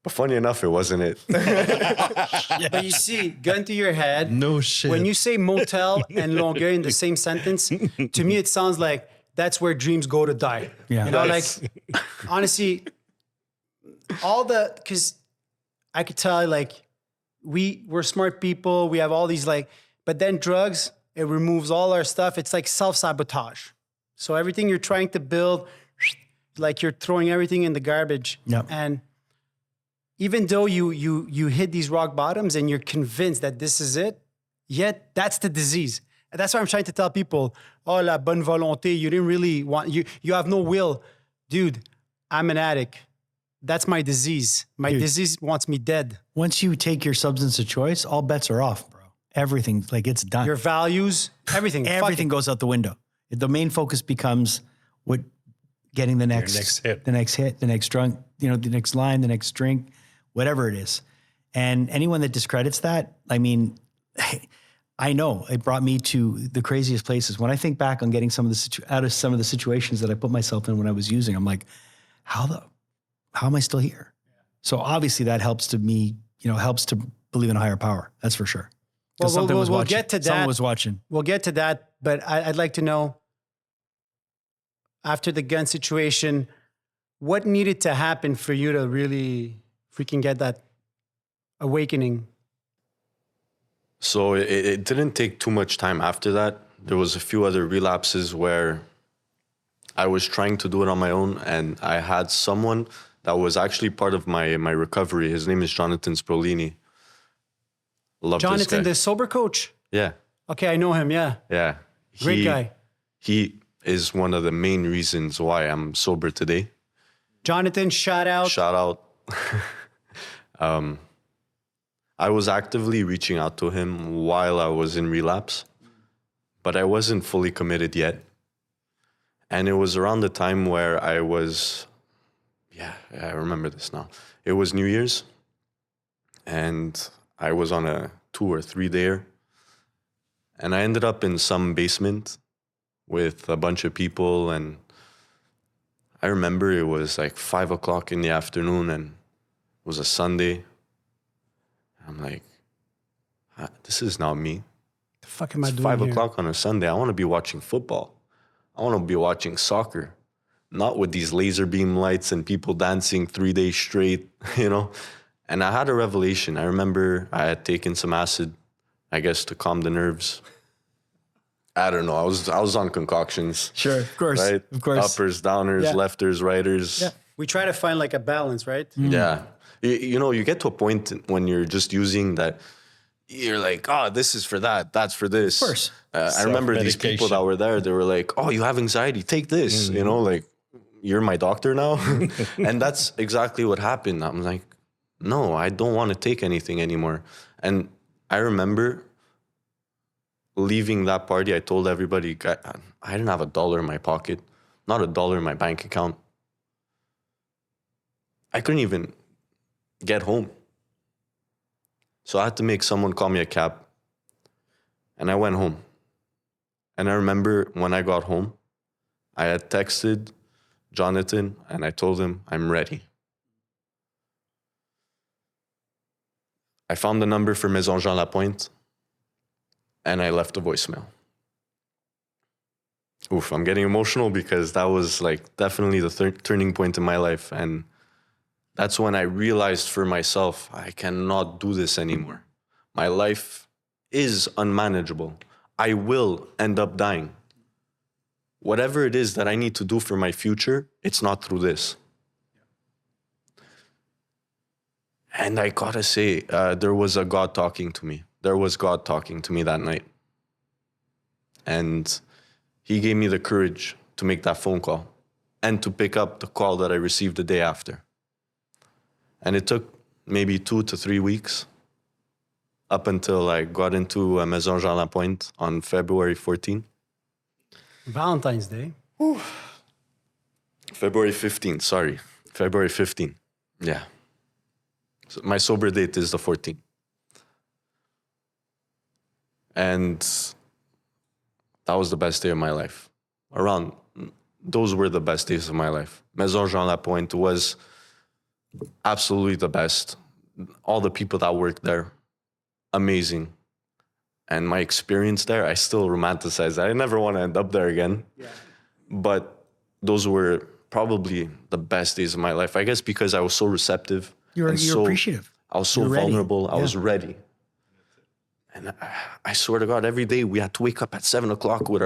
But funny enough, it wasn't it. But you see, gun to your head. No shit. When you say motel and Longueuil in the same sentence, to me it sounds like that's where dreams go to die. Yeah. You know, like, honestly, because I could tell, like, we're smart people, we have all these, like, but then drugs, it removes all our stuff. It's like self-sabotage. So everything you're trying to build, like, you're throwing everything in the garbage. Yep. And even though you hit these rock bottoms and you're convinced that this is it, yet that's the disease. That's why I'm trying to tell people, oh, la bonne volonté, you didn't really want, you have no will. Dude, I'm an addict. That's my disease. My disease wants me dead. Once you take your substance of choice, all bets are off, bro. Everything, like it's done. Your values, everything. Everything goes out the window. The main focus becomes what getting the next hit. the next hit, the next drunk, the next line, the next drink, whatever it is. And anyone that discredits that, I mean, I know it brought me to the craziest places. When I think back on getting out of some of the situations that I put myself in when I was using, I'm like, how am I still here? So obviously that helps to me, helps to believe in a higher power. That's for sure. Well, something was we'll watching. get to that. Someone was watching. We'll get to that, but I'd like to know, after the gun situation, what needed to happen for you to really freaking get that awakening? So it didn't take too much time after that. There was a few other relapses where I was trying to do it on my own, and I had someone that was actually part of my recovery. His name is Jonathan Sprolini. Love this Jonathan, guy. the sober coach? Yeah. Okay, I know him, yeah. Yeah. Great guy. He is one of the main reasons why I'm sober today. Jonathan, shout out. Shout out. I was actively reaching out to him while I was in relapse, but I wasn't fully committed yet. And it was around the time where I remember this now. It was New Year's, and I was on a 2 or 3 dayer, and I ended up in some basement with a bunch of people, and I remember it was like 5 o'clock in the afternoon, and it was a Sunday. I'm like, this is not me. The fuck am I It's doing 5 here? o'clock on a Sunday. I want to be watching football. I want to be watching soccer, not with these laser beam lights and people dancing 3 days straight, And I had a revelation. I remember I had taken some acid, I guess, to calm the nerves. I don't know. I was on concoctions. Sure, of course, Right? of course. Uppers, downers, Yeah. lefters, righters. Yeah. We try to find like a balance, right? Yeah. You get to a point when you're just using that, you're like, oh, this is for that, that's for this. Of course. I remember these people that were there, they were like, oh, you have anxiety, take this, like, you're my doctor now. And that's exactly what happened. I'm like, no, I don't want to take anything anymore. And I remember leaving that party, I told everybody, I didn't have $1 in my pocket, not $1 in my bank account. I couldn't even get home. So I had to make someone call me a cab. And I went home. And I remember when I got home, I had texted Jonathan and I told him, I'm ready. I found the number for Maison Jean Lapointe and I left a voicemail. Oof, I'm getting emotional because that was like definitely the turning point in my life. And that's when I realized for myself, I cannot do this anymore. My life is unmanageable. I will end up dying. Whatever it is that I need to do for my future, it's not through this. And I gotta say, there was a God talking to me. There was God talking to me that night. And he gave me the courage to make that phone call and to pick up the call that I received the day after. And it took maybe 2 to 3 weeks up until I got into Maison Jean Lapointe on February 14. Valentine's Day. February 15, sorry. February 15, yeah. So my sober date is the 14th. And that was the best day of my life. Those were the best days of my life. Maison Jean Lapointe was absolutely the best. All the people that worked there, amazing. And my experience there, I still romanticize that. I never want to end up there again. Yeah. But those were probably the best days of my life. I guess because I was so receptive. You're appreciative. I was so vulnerable. I was ready. And I swear to God, every day we had to wake up at 7 o'clock with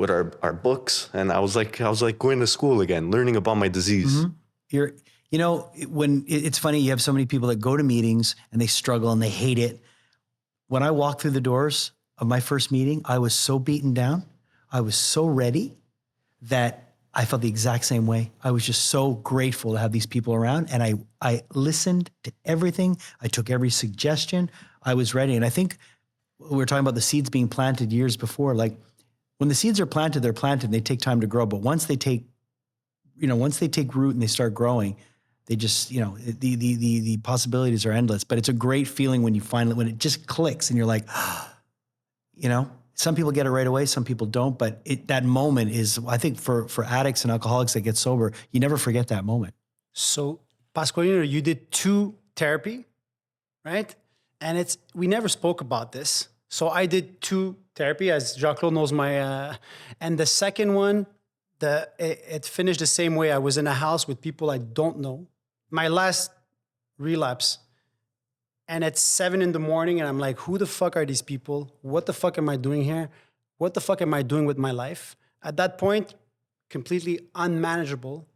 our books. And I was like going to school again, learning about my disease. Mm-hmm. When it's funny, you have so many people that go to meetings and they struggle and they hate it. When I walk through the doors, of my first meeting, I was so beaten down. I was so ready that I felt the exact same way. I was just so grateful to have these people around, and I listened to everything. I took every suggestion. I was ready. And I think we were talking about the seeds being planted years before. Like when the seeds are planted, they're planted and they take time to grow. But once they take root and they start growing, they just, the possibilities are endless. But it's a great feeling when when it just clicks and you're like, some people get it right away, some people don't. But that moment is, I think for addicts and alcoholics that get sober, you never forget that moment. So Pasqualino, you did 2 therapy, right? And we never spoke about this. So I did 2 therapy, as Jean-Claude knows and the second one, it finished the same way. I was in a house with people I don't know. My last relapse, and it's 7 a.m, and I'm like, who the fuck are these people? What the fuck am I doing here? What the fuck am I doing with my life? At that point, completely unmanageable.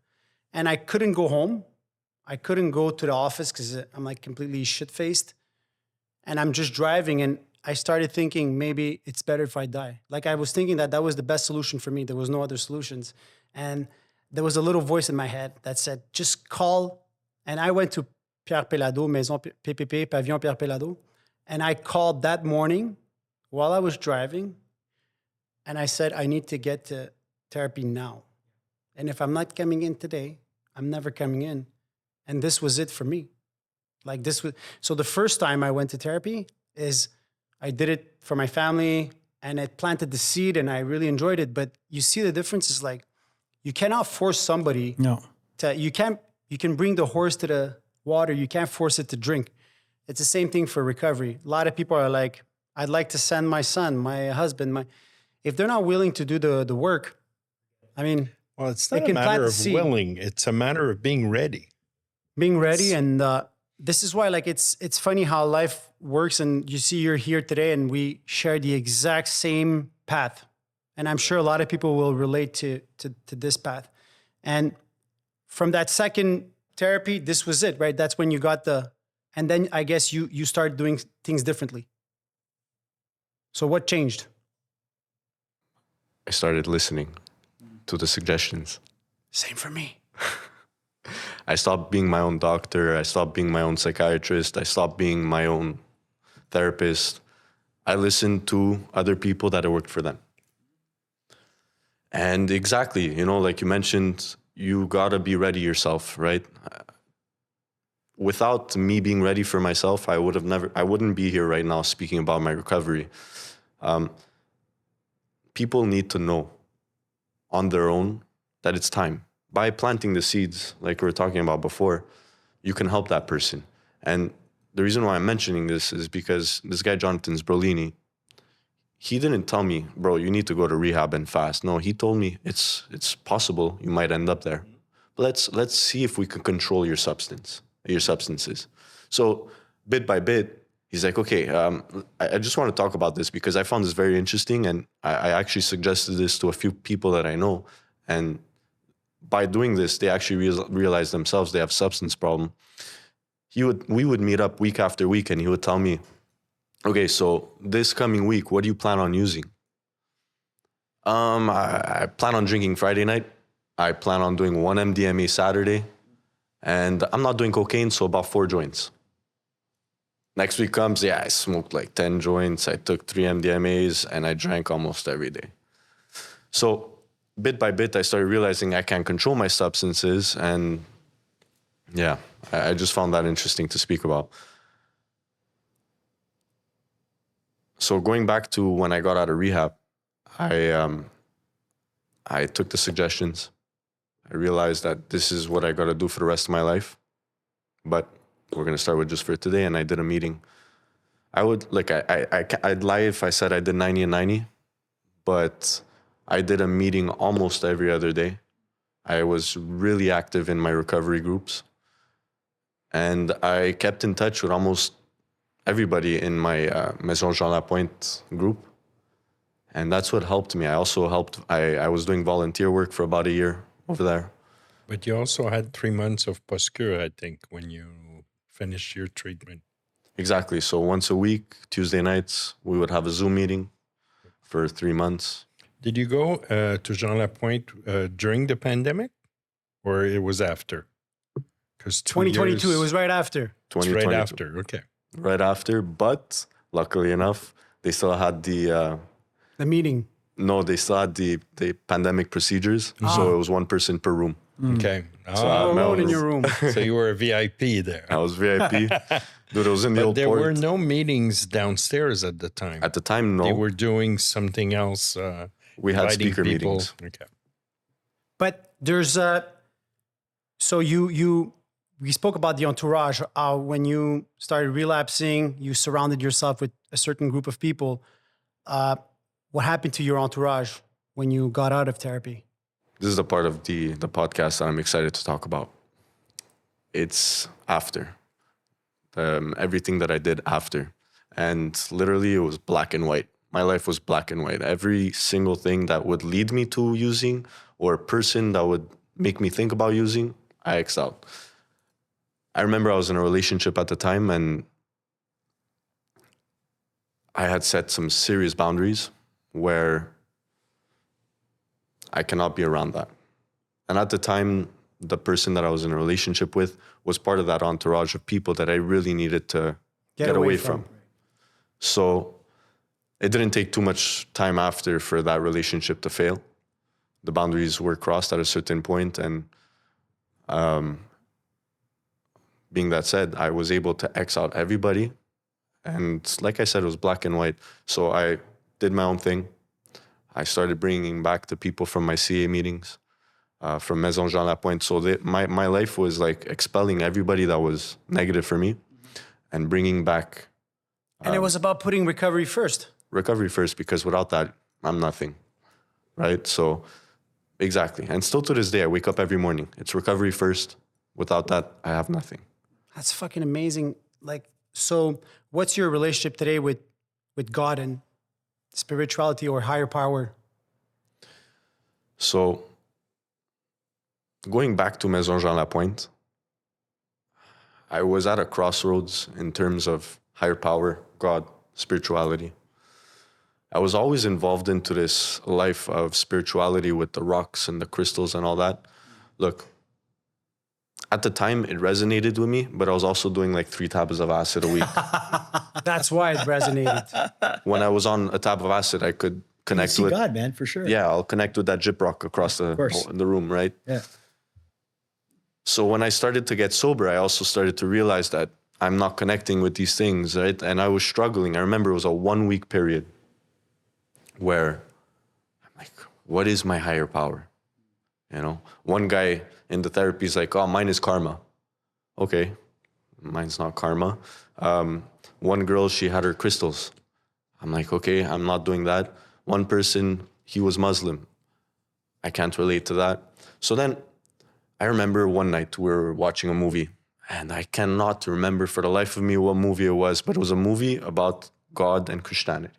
And I couldn't go home. I couldn't go to the office because I'm like completely shit-faced. And I'm just driving, and I started thinking maybe it's better if I die. Like I was thinking that was the best solution for me. There was no other solutions. And there was a little voice in my head that said, just call. And I went to Pierre Pelado, Maison PPP, Pavillon Pierre Pelado. And I called that morning while I was driving. And I said, I need to get to therapy now. And if I'm not coming in today, I'm never coming in. And this was it for me. So the first time I went to therapy is I did it for my family, and it planted the seed, and I really enjoyed it. But you see the difference is like, you cannot force somebody you can bring the horse to the water. You can't force it to drink. It's the same thing for recovery. A lot of people are like, I'd like to send my son, my husband, if they're not willing to do the work, I mean, well, it's not a matter of willing. It's a matter of being ready. Being ready. And this is why, like, it's funny how life works. And you see you're here today and we share the exact same path. And I'm sure a lot of people will relate to this path. And from that second therapy, this was it, right? That's when you got and then I guess you start doing things differently. So what changed? I started listening to the suggestions. Same for me. I stopped being my own doctor. I stopped being my own psychiatrist. I stopped being my own therapist. I listened to other people that I worked for them. And exactly, like you mentioned, you gotta be ready yourself, right? Without me being ready for myself, I wouldn't be here right now speaking about my recovery. People need to know on their own that it's time. By planting the seeds, like we were talking about before, you can help that person. And the reason why I'm mentioning this is because this guy, Jonathan Sbrolini, he didn't tell me, bro, you need to go to rehab and fast. No, he told me it's possible you might end up there. But let's see if we can control your substances. So bit by bit, he's like, okay, I just want to talk about this because I found this very interesting, and I actually suggested this to a few people that I know. And by doing this, they actually realize themselves they have substance problem. We would meet up week after week, and he would tell me, okay, so this coming week, what do you plan on using? I plan on drinking Friday night. I plan on doing 1 MDMA Saturday. And I'm not doing cocaine, so about 4 joints. Next week comes, I smoked like 10 joints. I took 3 MDMAs, and I drank almost every day. So bit by bit, I started realizing I can't control my substances. And I just found that interesting to speak about. So going back to when I got out of rehab, I took the suggestions. I realized that this is what I got to do for the rest of my life. But we're going to start with just for today. And I did a meeting. I'd lie if I said I did 90 and 90, but I did a meeting almost every other day. I was really active in my recovery groups. And I kept in touch with almost everybody in my Maison Jean Lapointe group. And that's what helped me. I also helped, I was doing volunteer work for about a year over there. But you also had 3 months of post-cure, I think, when you finished your treatment. Exactly. So once a week, Tuesday nights, we would have a Zoom meeting for 3 months. Did you go to Jean Lapointe during the pandemic, or it was after? Because 2022, it was right after. It's right 2022. after. Okay. Right after, but luckily enough, they still had The meeting. they still had the pandemic procedures. So it was one person per room. Okay. So Alone in your room. So you were a VIP there. I was VIP. Dude, it was in the But old there port. were no meetings downstairs at the time. At the time, no. They were doing something else. We had inviting speaker people. meetings. Okay. But there's so we spoke about the entourage. When you started relapsing, you surrounded yourself with a certain group of people. What happened to your entourage when you got out of therapy? This is the part of the podcast that I'm excited to talk about. It's after. Everything that I did after. And literally it was black and white. My life was black and white. Every single thing that would lead me to using or a person that would make me think about using, I X'd out. I remember I was in a relationship at the time and I had set some serious boundaries where I cannot be around that. And at the time, the person that I was in a relationship with was part of that entourage of people that I really needed to get away from. So it didn't take too much time after for that relationship to fail. The boundaries were crossed at a certain point, and being that said, I was able to X out everybody. And like I said, it was black and white. So I did my own thing. I started bringing back the people from my CA meetings, from Maison Jean Lapointe. So my life was like expelling everybody that was negative for me and bringing back. And it was about putting recovery first. Recovery first, because without that, I'm nothing, right? So exactly. And still to this day, I wake up every morning. It's recovery first. Without that, I have nothing. That's fucking amazing. Like, so what's your relationship today with God and spirituality or higher power? So going back to Maison Jean Lapointe, I was at a crossroads in terms of higher power, God, spirituality. I was always involved into this life of spirituality with the rocks and the crystals and all that. Look, at the time it resonated with me, but I was also doing like 3 tablets of acid a week. That's why it resonated. When I was on a tab of acid, I could connect See with God, man, for sure. Yeah, I'll connect with that gyprock across the room, right? Yeah. So when I started to get sober, I also started to realize that I'm not connecting with these things, right? And I was struggling. I remember it was a 1-week period where I'm like, what is my higher power? You know, one guy in the therapy is like, oh, mine is karma. Okay, mine's not karma. One girl, she had her crystals. I'm like, okay, I'm not doing that. One person, he was Muslim. I can't relate to that. So then I remember one night we were watching a movie, and I cannot remember for the life of me what movie it was, but it was a movie about God and Christianity.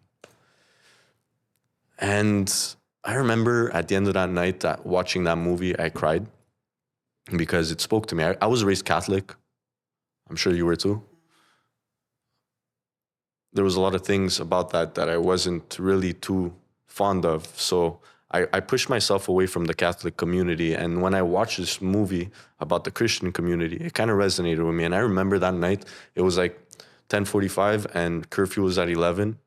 And I remember at the end of that night, watching that movie, I cried because it spoke to me. I was raised Catholic. I'm sure you were too. There was a lot of things about that I wasn't really too fond of. So I pushed myself away from the Catholic community. And when I watched this movie about the Christian community, it kind of resonated with me. And I remember that night, it was like 10:45 and curfew was at 11.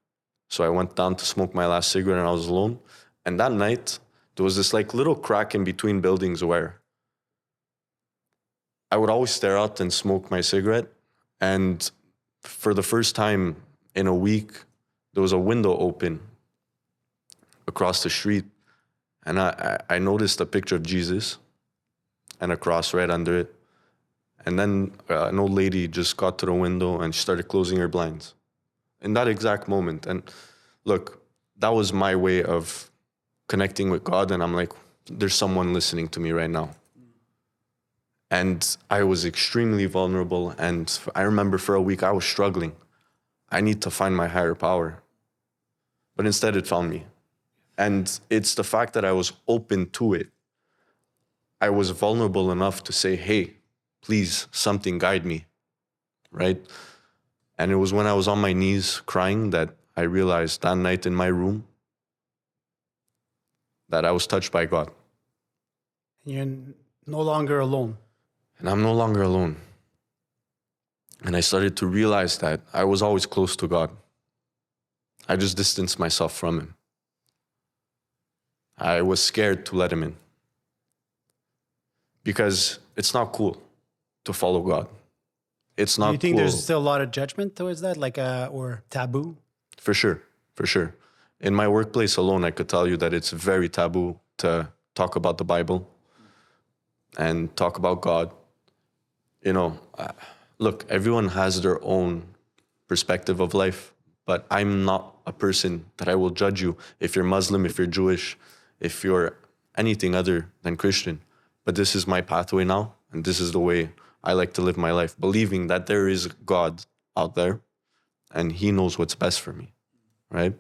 So I went down to smoke my last cigarette and I was alone. And that night, there was this like little crack in between buildings where I would always stare out and smoke my cigarette. And for the first time in a week, there was a window open across the street. And I noticed a picture of Jesus and a cross right under it. And then an old lady just got to the window and she started closing her blinds in that exact moment. And look, that was my way of connecting with God. And I'm like, there's someone listening to me right now. And I was extremely vulnerable. And I remember for a week I was struggling. I need to find my higher power. But instead it found me. And it's the fact that I was open to it. I was vulnerable enough to say, hey, please, something guide me, right? And it was when I was on my knees crying that I realized that night in my room that I was touched by God. You're no longer alone. And I'm no longer alone. And I started to realize that I was always close to God. I just distanced myself from him. I was scared to let him in. Because it's not cool to follow God. It's not Do you think cool. there's still a lot of judgment towards that, like or taboo? For sure, for sure. In my workplace alone, I could tell you that it's very taboo to talk about the Bible and talk about God. You know, look, everyone has their own perspective of life, but I'm not a person that I will judge you if you're Muslim, if you're Jewish, if you're anything other than Christian. But this is my pathway now, and this is the way I like to live my life, believing that there is God out there, and he knows what's best for me, right?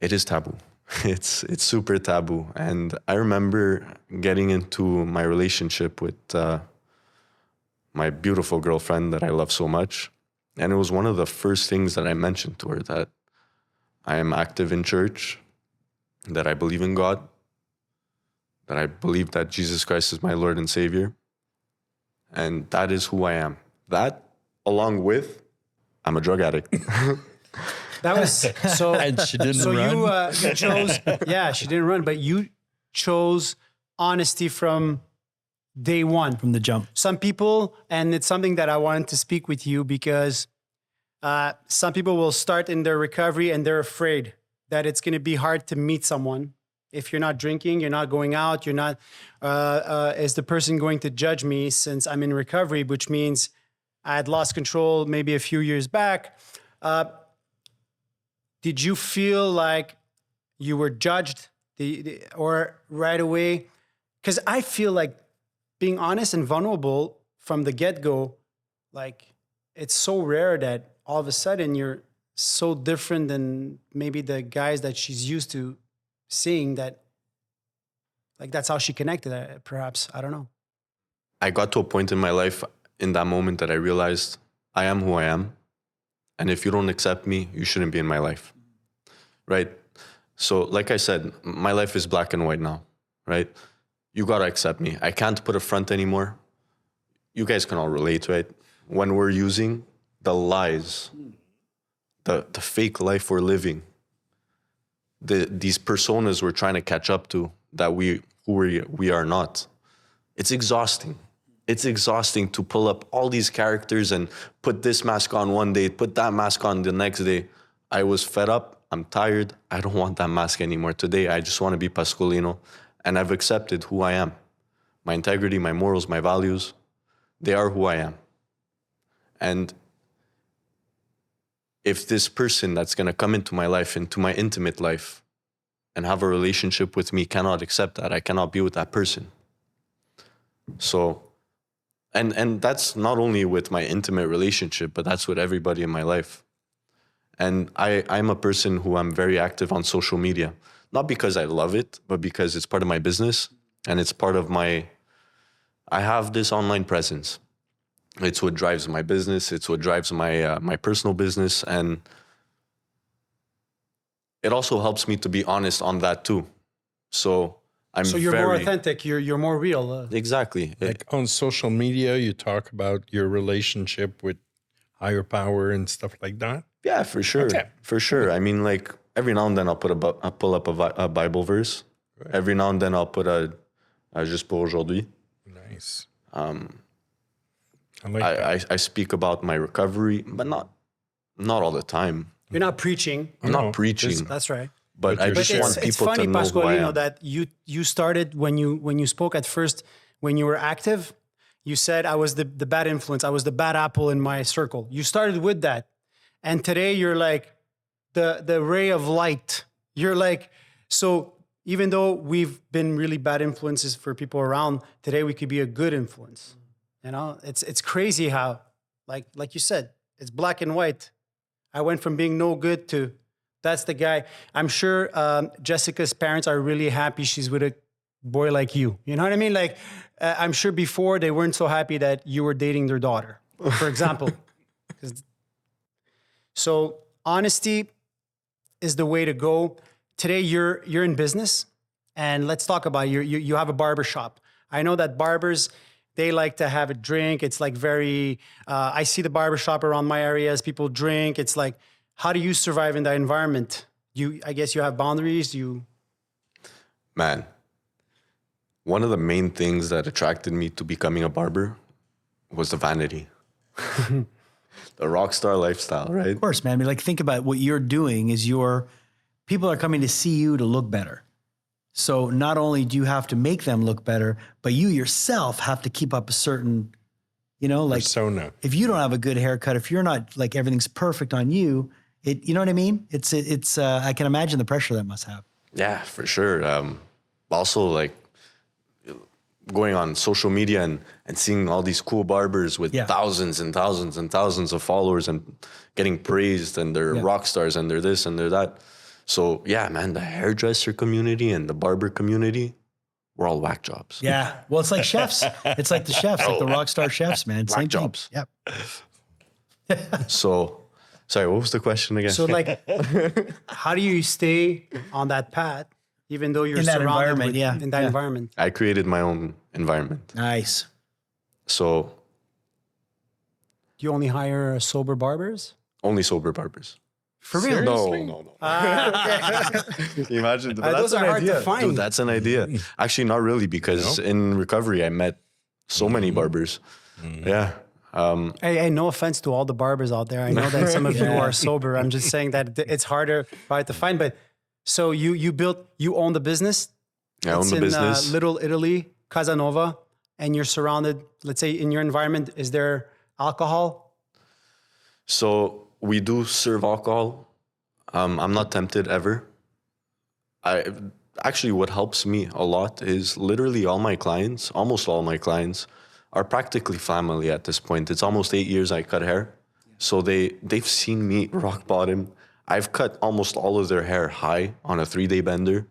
It is taboo. It's super taboo. And I remember getting into my relationship with my beautiful girlfriend that I love so much. And it was one of the first things that I mentioned to her, that I am active in church, that I believe in God, that I believe that Jesus Christ is my Lord and Savior. And that is who I am. That, along with, I'm a drug addict. That was so. And she didn't so run. you chose, yeah, she didn't run, but you chose honesty from day one. From the jump. Some people, and it's something that I wanted to speak with you because some people will start in their recovery and they're afraid that it's going to be hard to meet someone. If you're not drinking, you're not going out, you're not, is the person going to judge me since I'm in recovery, which means I had lost control maybe a few years back. Did you feel like you were judged or right away? Because I feel like being honest and vulnerable from the get-go, like it's so rare that all of a sudden you're so different than maybe the guys that she's used to seeing, that like that's how she connected, perhaps. I don't know. I got to a point in my life in that moment that I realized I am who I am. And if you don't accept me, you shouldn't be in my life. Right? So like I said, my life is black and white now, right? You got to accept me. I can't put a front anymore. You guys can all relate, right? When we're using the lies, the fake life we're living, these personas we're trying to catch up to that we are not. It's exhausting. It's exhausting to pull up all these characters and put this mask on one day, put that mask on the next day. I was fed up. I'm tired. I don't want that mask anymore. Today, I just want to be Pasqualino. And I've accepted who I am. My integrity, my morals, my values, they are who I am. And if this person that's going to come into my life, into my intimate life, and have a relationship with me cannot accept that, I cannot be with that person. So, and that's not only with my intimate relationship, but that's with everybody in my life. And I'm a person who I'm very active on social media, not because I love it, but because it's part of my business and it's part of I have this online presence. It's what drives my business. It's what drives my personal business. And it also helps me to be honest on that too. So So you're more authentic. You're more real. Exactly. Like on social media, you talk about your relationship with higher power and stuff like that. Yeah, for sure. Okay. For sure. I mean, like every now and then I'll pull up a Bible verse. Right. Every now and then I'll put a juste pour aujourd'hui. Nice. I speak about my recovery, but not all the time. You're not preaching. I'm not preaching. That's right. But I just want people to know who I am. That you started when you spoke at first, when you were active, you said I was the bad influence. I was the bad apple in my circle. You started with that. And today you're like the ray of light. You're like, so even though we've been really bad influences for people around, today we could be a good influence. You know, it's crazy how, like you said, it's black and white. I went from being no good to that's the guy. I'm sure Jessica's parents are really happy she's with a boy like you. You know what I mean? Like, I'm sure before they weren't so happy that you were dating their daughter, for example. So honesty is the way to go. Today you're in business, and let's talk about you have a barber shop. I know that barbers, they like to have a drink. It's like very, I see the barber shop around my areas, people drink. It's like, how do you survive in that environment? I guess you have boundaries. Man, one of the main things that attracted me to becoming a barber was the vanity. The rock star lifestyle, right? Of course, man. I mean, like, think about what you're doing is people are coming to see you to look better. So not only do you have to make them look better, but you yourself have to keep up a certain, like persona. If you don't have a good haircut, if you're not like everything's perfect on you, you know what I mean? It's I can imagine the pressure that must have. Yeah, for sure. Also, like going on social media and seeing all these cool barbers with thousands and thousands and thousands of followers and getting praised, and they're rock stars and they're this and they're that. So yeah, man, the hairdresser community and the barber community, we're all whack jobs. Yeah. Well, it's like chefs. It's like the chefs, like the rock star chefs, man. Same Whack jobs. Thing. Yep. So, sorry, what was the question again? So like, how do you stay on that path, even though you're In that surrounded environment, in that environment? I created my own environment. Nice. So Do you only hire sober barbers? only sober barbers. For real? No. Can you imagine? But Those are hard to find. Dude, that's an idea. Actually, not really, because in recovery, I met so many barbers. Yeah. Hey, no offense to all the barbers out there. I know that some of you are sober. I'm just saying that it's harder to find. But so you own the business? I own the business. Little Italy, Casanova, and you're surrounded, let's say in your environment, is there alcohol? So we do serve alcohol. I'm not tempted ever. Actually, what helps me a lot is literally almost all my clients are practically family at this point. It's almost 8 years I cut hair. So they've seen me rock bottom. I've cut almost all of their hair high on a 3-day bender.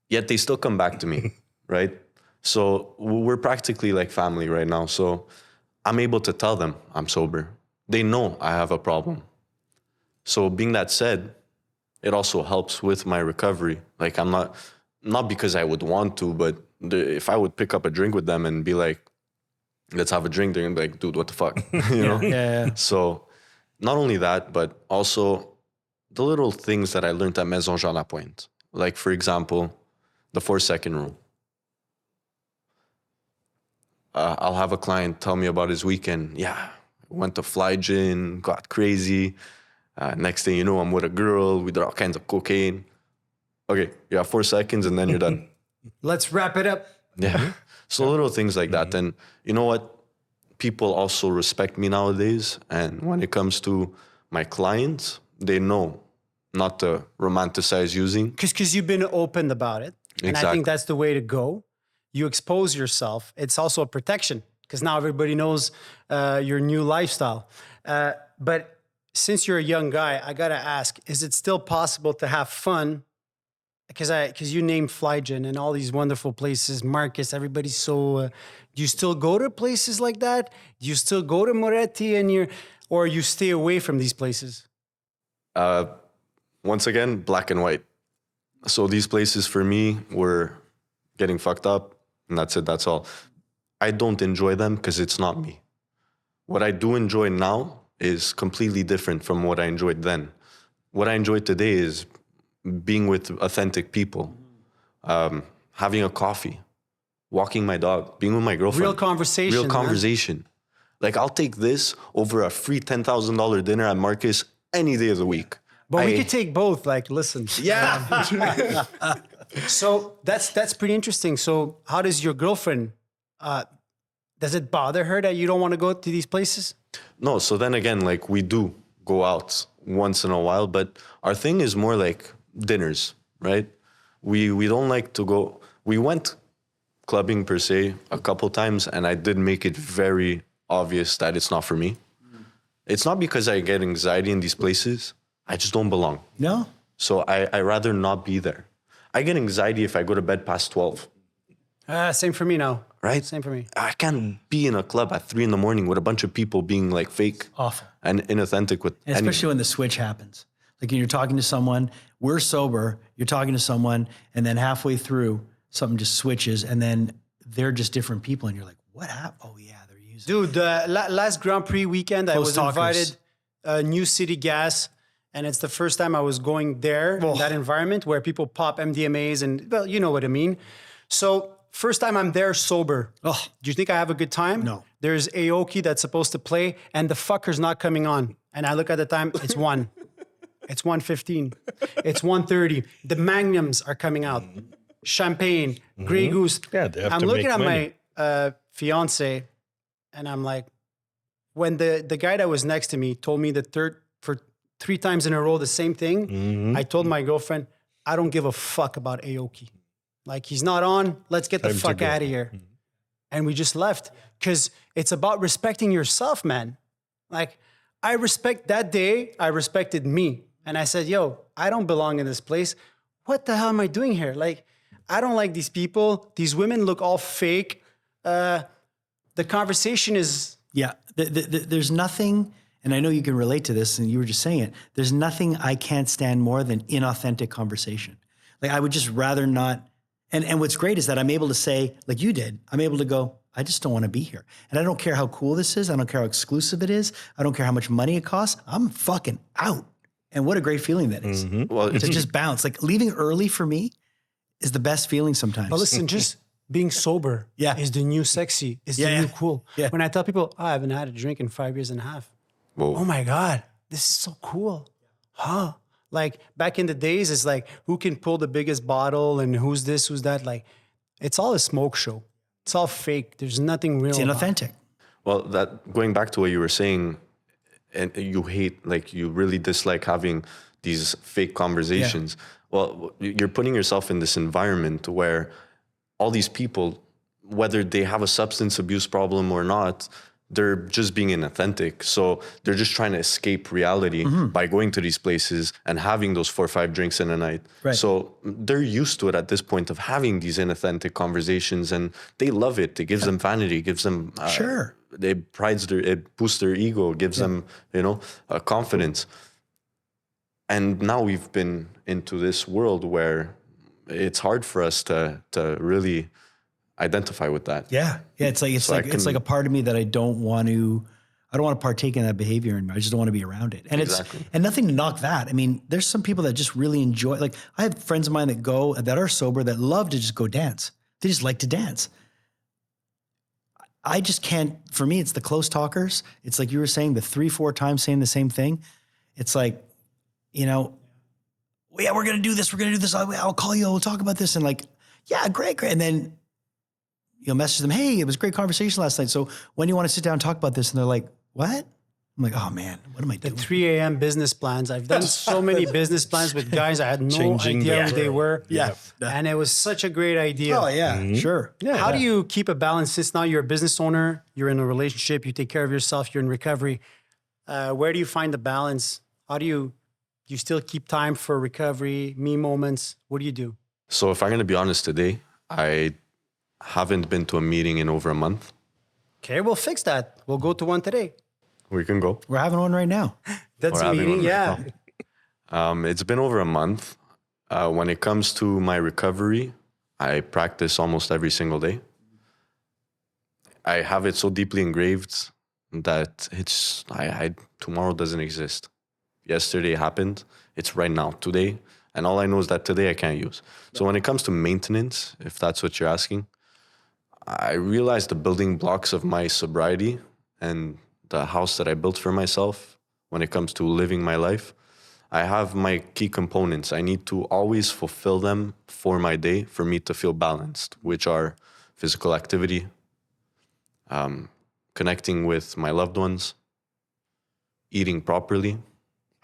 Yet they still come back to me, right? So we're practically like family right now. So I'm able to tell them I'm sober. They know I have a problem. So being that said, it also helps with my recovery. Like I'm not because I would want to, but if I would pick up a drink with them and be like, let's have a drink, they're gonna be like, dude, what the fuck? You know? Yeah. So not only that, but also the little things that I learned at Maison Jean Lapointe. Like for example, the 4-second rule. I'll have a client tell me about his weekend. Yeah, went to fly gin, got crazy. Next thing you know, I'm with a girl. We did all kinds of cocaine. Okay, you have 4 seconds and then you're done. Let's wrap it up. Yeah. So little things like that. And you know what? People also respect me nowadays. And when it comes to my clients, they know not to romanticize using. Because you've been open about it. And I think that's the way to go. You expose yourself. It's also a protection because now everybody knows your new lifestyle. But since you're a young guy, I got to ask, is it still possible to have fun? Because you named Flygen and all these wonderful places, Marcus, everybody's so, do you still go to places like that? Do you still go to Moretti or you stay away from these places? Once again, black and white. So these places for me were getting fucked up and that's it, that's all. I don't enjoy them because it's not me. What I do enjoy now is completely different from what I enjoyed then. What I enjoy today is being with authentic people, having a coffee, walking my dog, being with my girlfriend. Real conversation. Real conversation. Man. Like I'll take this over a free $10,000 dinner at Marcus any day of the week. But we could take both. Like, listen. Yeah. So that's pretty interesting. So how does your girlfriend, does it bother her that you don't want to go to these places? No. So then again, like we do go out once in a while, but our thing is more like dinners, right? We don't like to go. We went clubbing per se a couple times, and I did make it very obvious that it's not for me. It's not because I get anxiety in these places. I just don't belong. No? So I rather not be there. I get anxiety if I go to bed past 12. Same for me now. right? Same for me. I can't be in a club at 3 a.m. with a bunch of people being like fake Awful. and inauthentic with And especially when the switch happens. Like when you're talking to someone, we're sober, you're talking to someone, and then halfway through, something just switches, and then they're just different people, and you're like, what happened? Oh, yeah, they're using. Dude, the last Grand Prix weekend, I Close was talkers. invited New City Gas, and it's the first time I was going there in that environment where people pop MDMAs and, well, you know what I mean. So first time I'm there sober. Oh. Do you think I have a good time? No. There's Aoki that's supposed to play, and the fucker's not coming on. And I look at the time, it's 1. It's 1:15. It's 1:30. The Magnums are coming out. Champagne, Grey Goose. Yeah, they have I'm to looking make at money. my fiance, and I'm like, when the guy that was next to me told me for 3 times in a row the same thing, I told my girlfriend, I don't give a fuck about Aoki. Like, he's not on. Let's get the Time to fuck go. out of here. And we just left because it's about respecting yourself, man. Like, I respect that day. I respected me. And I said, yo, I don't belong in this place. What the hell am I doing here? Like, I don't like these people. These women look all fake. The conversation is... Yeah, there's nothing, and I know you can relate to this, and you were just saying it, there's nothing I can't stand more than inauthentic conversation. Like, I would just rather not, and what's great is that I'm able to say, like you did, I'm able to go, I just don't want to be here. And I don't care how cool this is, I don't care how exclusive it is, I don't care how much money it costs, I'm fucking out. And what a great feeling that is. well, To just bounce. Like, leaving early for me is the best feeling sometimes. But listen, just being sober Yeah. is the new sexy, is Yeah, the yeah. new cool. Yeah. When I tell people, oh, I haven't had a drink in 5 years and a half. Whoa. Oh my God, this is so cool. Huh? Like back in the days, it's like, who can pull the biggest bottle and who's this, who's that? Like, it's all a smoke show. It's all fake. There's nothing real. It's about it. inauthentic. Well, that going back to what you were saying, and you hate, like you really dislike having these fake conversations. Well, you're putting yourself in this environment where all these people, whether they have a substance abuse problem or not, they're just being inauthentic. So they're just trying to escape reality by going to these places and having those 4 or 5 drinks in a night. Right. So they're used to it at this point of having these inauthentic conversations, and they love it. It gives them vanity, gives them Sure. it boosts their ego, gives them, confidence. And now we've been into this world where it's hard for us to really identify with that. Yeah. Yeah. It's like, So I it's like a can- part of me that I don't want to partake in that behavior, and I just don't want to be around it. And Exactly. and nothing to knock that. I mean, there's some people that just really enjoy, like I have friends of mine that are sober that love to just go dance. They just like to dance. I just can't, for me, it's the close talkers. It's like you were saying, the 3-4 times saying the same thing. It's like, yeah, we're going to do this. We're going to do this. I'll call you. We'll talk about this. And like, yeah, great. And then you'll message them, hey, it was a great conversation last night. So when do you want to sit down and talk about this? And they're like, what? I'm like, oh man, what am I The doing? 3 a.m. business plans. I've done so many business plans with guys. I had no Changing idea the who they world. were. Yeah. And it was such a great idea. Oh yeah, sure. Yeah. How do you keep a balance since now you're a business owner, you're in a relationship, you take care of yourself, you're in recovery? Where do you find the balance? How do you still keep time for recovery, me moments? What do you do? So if I'm going to be honest today, I haven't been to a meeting in over a month. Okay, we'll fix that. We'll go to one today. We can go. We're having one right now. That's We're a having meeting, one yeah. right now. It's been over a month. When it comes to my recovery, I practice almost every single day. I have it so deeply engraved that tomorrow doesn't exist. Yesterday happened. It's right now, today. And all I know is that today I can't use. So when it comes to maintenance, if that's what you're asking, I realized the building blocks of my sobriety and the house that I built for myself when it comes to living my life. I have my key components. I need to always fulfill them for my day for me to feel balanced, which are physical activity, connecting with my loved ones, eating properly,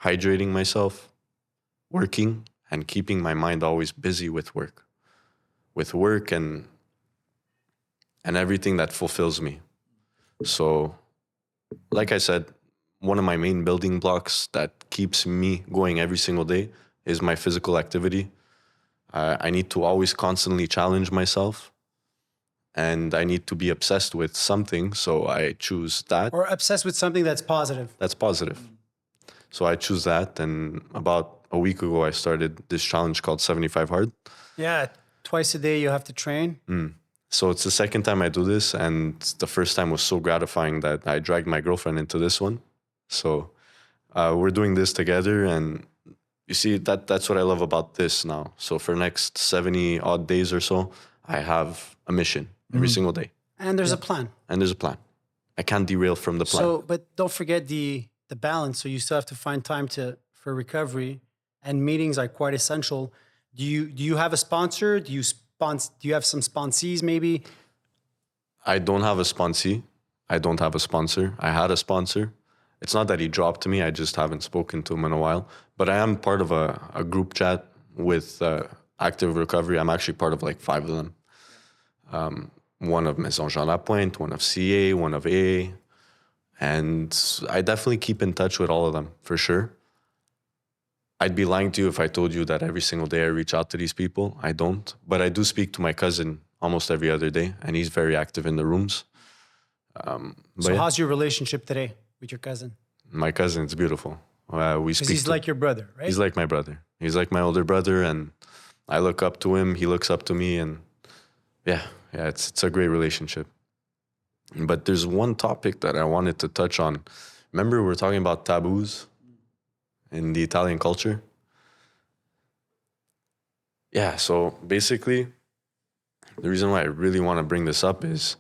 hydrating myself, working, and keeping my mind always busy with work and everything that fulfills me. So, like I said, one of my main building blocks that keeps me going every single day is my physical activity. I need to always constantly challenge myself and I need to be obsessed with something. So I choose that. Or obsessed with something that's positive. That's positive. So I choose that. And about a week ago, I started this challenge called 75 Hard. Yeah, twice a day you have to train. So it's the second time I do this. And the first time was so gratifying that I dragged my girlfriend into this one. So we're doing this together. And you see, that's what I love about this now. So for the next 70 odd days or so, I have a mission every single day. And there's a plan. And there's a plan. I can't derail from the plan. So, but don't forget the balance. So you still have to find time for recovery, and meetings are quite essential. Do you have a sponsor? Do you have some sponsees maybe? I don't have a sponsee. I don't have a sponsor. I had a sponsor. It's not that he dropped me. I just haven't spoken to him in a while. But I am part of a group chat with Active Recovery. I'm actually part of like 5 of them. One of Maison Jean Lapointe, one of CA, one of A. And I definitely keep in touch with all of them, for sure. I'd be lying to you if I told you that every single day I reach out to these people. I don't. But I do speak to my cousin almost every other day, and he's very active in the rooms. So how's your relationship today with your cousin? My cousin, it's beautiful. We speak. Because he's like your brother, right? He's like my brother. He's like my older brother, and I look up to him. He looks up to me, and yeah, it's a great relationship. But there's one topic that I wanted to touch on. Remember, we were talking about taboos in the Italian culture? Yeah, so basically, the reason why I really want to bring this up is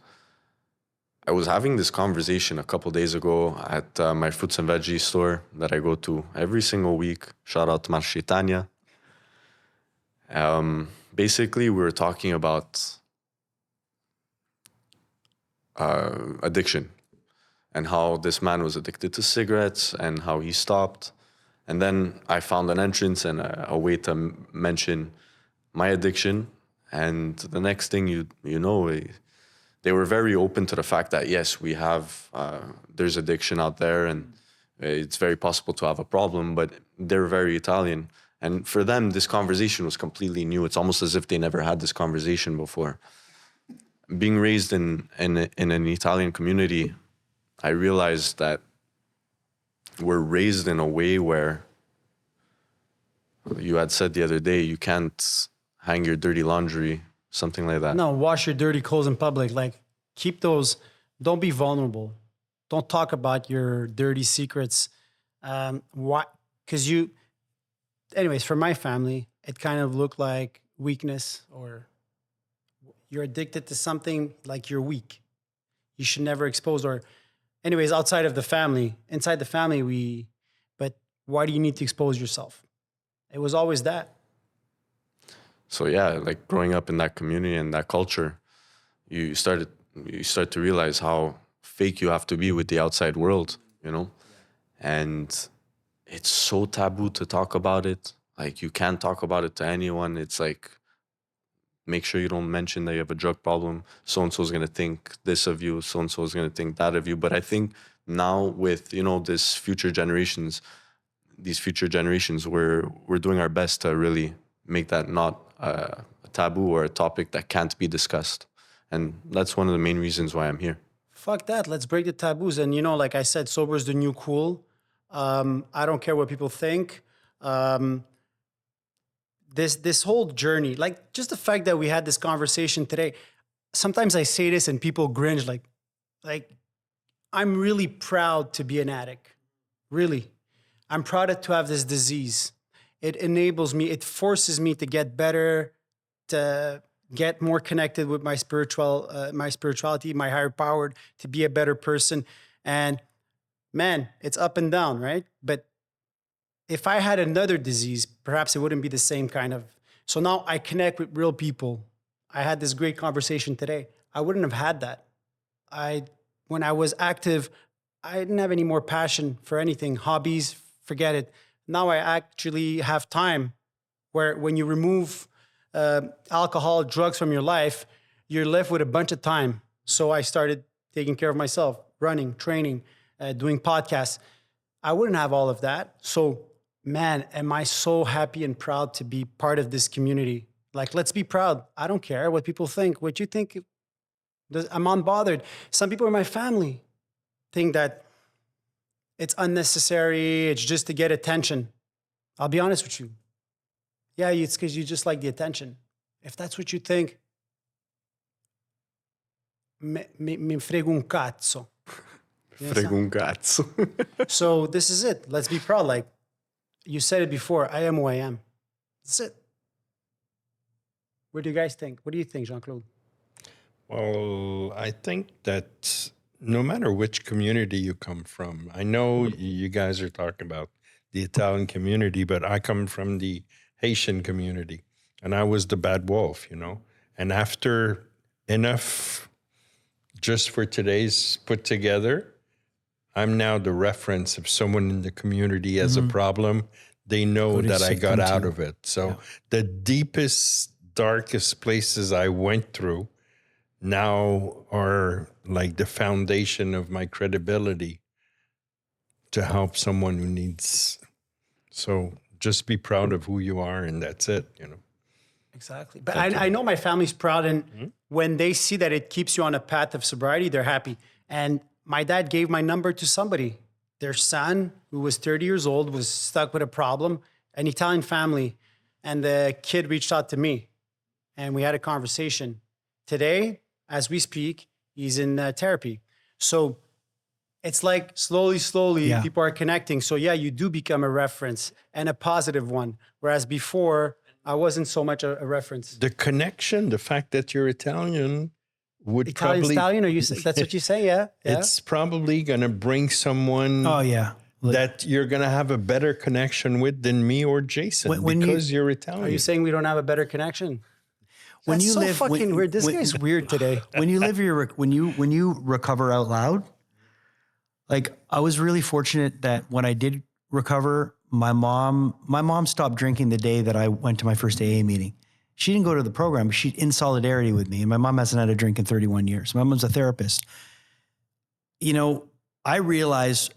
I was having this conversation a couple days ago at my fruits and veggies store that I go to every single week. Shout out to Marché Tania. Basically, we were talking about addiction and how this man was addicted to cigarettes and how he stopped. And then I found an entrance and a way to mention my addiction. And the next thing you know, they were very open to the fact that, yes, we have, there's addiction out there and it's very possible to have a problem, but they're very Italian. And for them, this conversation was completely new. It's almost as if they never had this conversation before. Being raised in an Italian community, I realized that we're raised in a way where you had said the other day, you can't hang your dirty laundry, something like that. No, wash your dirty clothes in public. Like, keep those, don't be vulnerable. Don't talk about your dirty secrets. Why? Because anyways, for my family, it kind of looked like weakness, or you're addicted to something, like you're weak. You should never expose, or anyways, outside of the family, inside the family, but why do you need to expose yourself? It was always that. So yeah, like growing up in that community and that culture, you start to realize how fake you have to be with the outside world, you know? And it's so taboo to talk about it. Like, you can't talk about it to anyone. It's like, make sure you don't mention that you have a drug problem. So-and-so is going to think this of you. So-and-so is going to think that of you. But I think now with, these future generations, we're doing our best to really make that not a taboo or a topic that can't be discussed. And that's one of the main reasons why I'm here. Fuck that. Let's break the taboos. And, like I said, sober is the new cool. I don't care what people think. This whole journey, like just the fact that we had this conversation today, sometimes I say this and people cringe, like I'm really proud to be an addict. Really. I'm proud to have this disease. It enables me, it forces me to get better, to get more connected with my spirituality, my higher power, to be a better person. And man, it's up and down, right? But if I had another disease, perhaps it wouldn't be the same kind of. So now I connect with real people. I had this great conversation today. I wouldn't have had that. When I was active, I didn't have any more passion for anything. Hobbies, forget it. Now I actually have time where when you remove alcohol, drugs from your life, you're left with a bunch of time. So I started taking care of myself, running, training, doing podcasts. I wouldn't have all of that. So, man, am I so happy and proud to be part of this community. Like, let's be proud. I don't care what people think. What you think, I'm unbothered. Some people in my family think that it's unnecessary. It's just to get attention. I'll be honest with you. Yeah, it's because you just like the attention. If that's what you think, me frego un cazzo. Frego un cazzo. So this is it. Let's be proud. Like you said it before, I am who I am. That's it. What do you guys think? What do you think, Jean-Claude? Well, I think that no matter which community you come from, I know you guys are talking about the Italian community, but I come from the Haitian community, and I was the bad wolf, you know. And after enough, just for today's put together, I'm now the reference. If someone in the community has a problem, they know that I got out of it. So the deepest, darkest places I went through now are like the foundation of my credibility to help someone who needs. So just be proud of who you are, and that's it, you know. Exactly. But I know my family's proud, and when they see that it keeps you on a path of sobriety, they're happy. And my dad gave my number to somebody. Their son, who was 30 years old, was stuck with a problem, an Italian family. And the kid reached out to me, and we had a conversation. Today, as we speak, he's in therapy. So it's like slowly, people are connecting. So yeah, you do become a reference, and a positive one. Whereas before, I wasn't so much a reference. The connection, the fact that you're Italian would Italian, or you say, that's what you say, yeah? It's probably going to bring someone that you're going to have a better connection with than me or Jason because you're Italian. Are you saying we don't have a better connection? When That's you so live, fucking weird. This guy's weird today. When you live when you recover out loud, like I was really fortunate that when I did recover, my mom stopped drinking the day that I went to my first AA meeting. She didn't go to the program, but she's in solidarity with me. And my mom hasn't had a drink in 31 years. My mom's a therapist. You know, I realized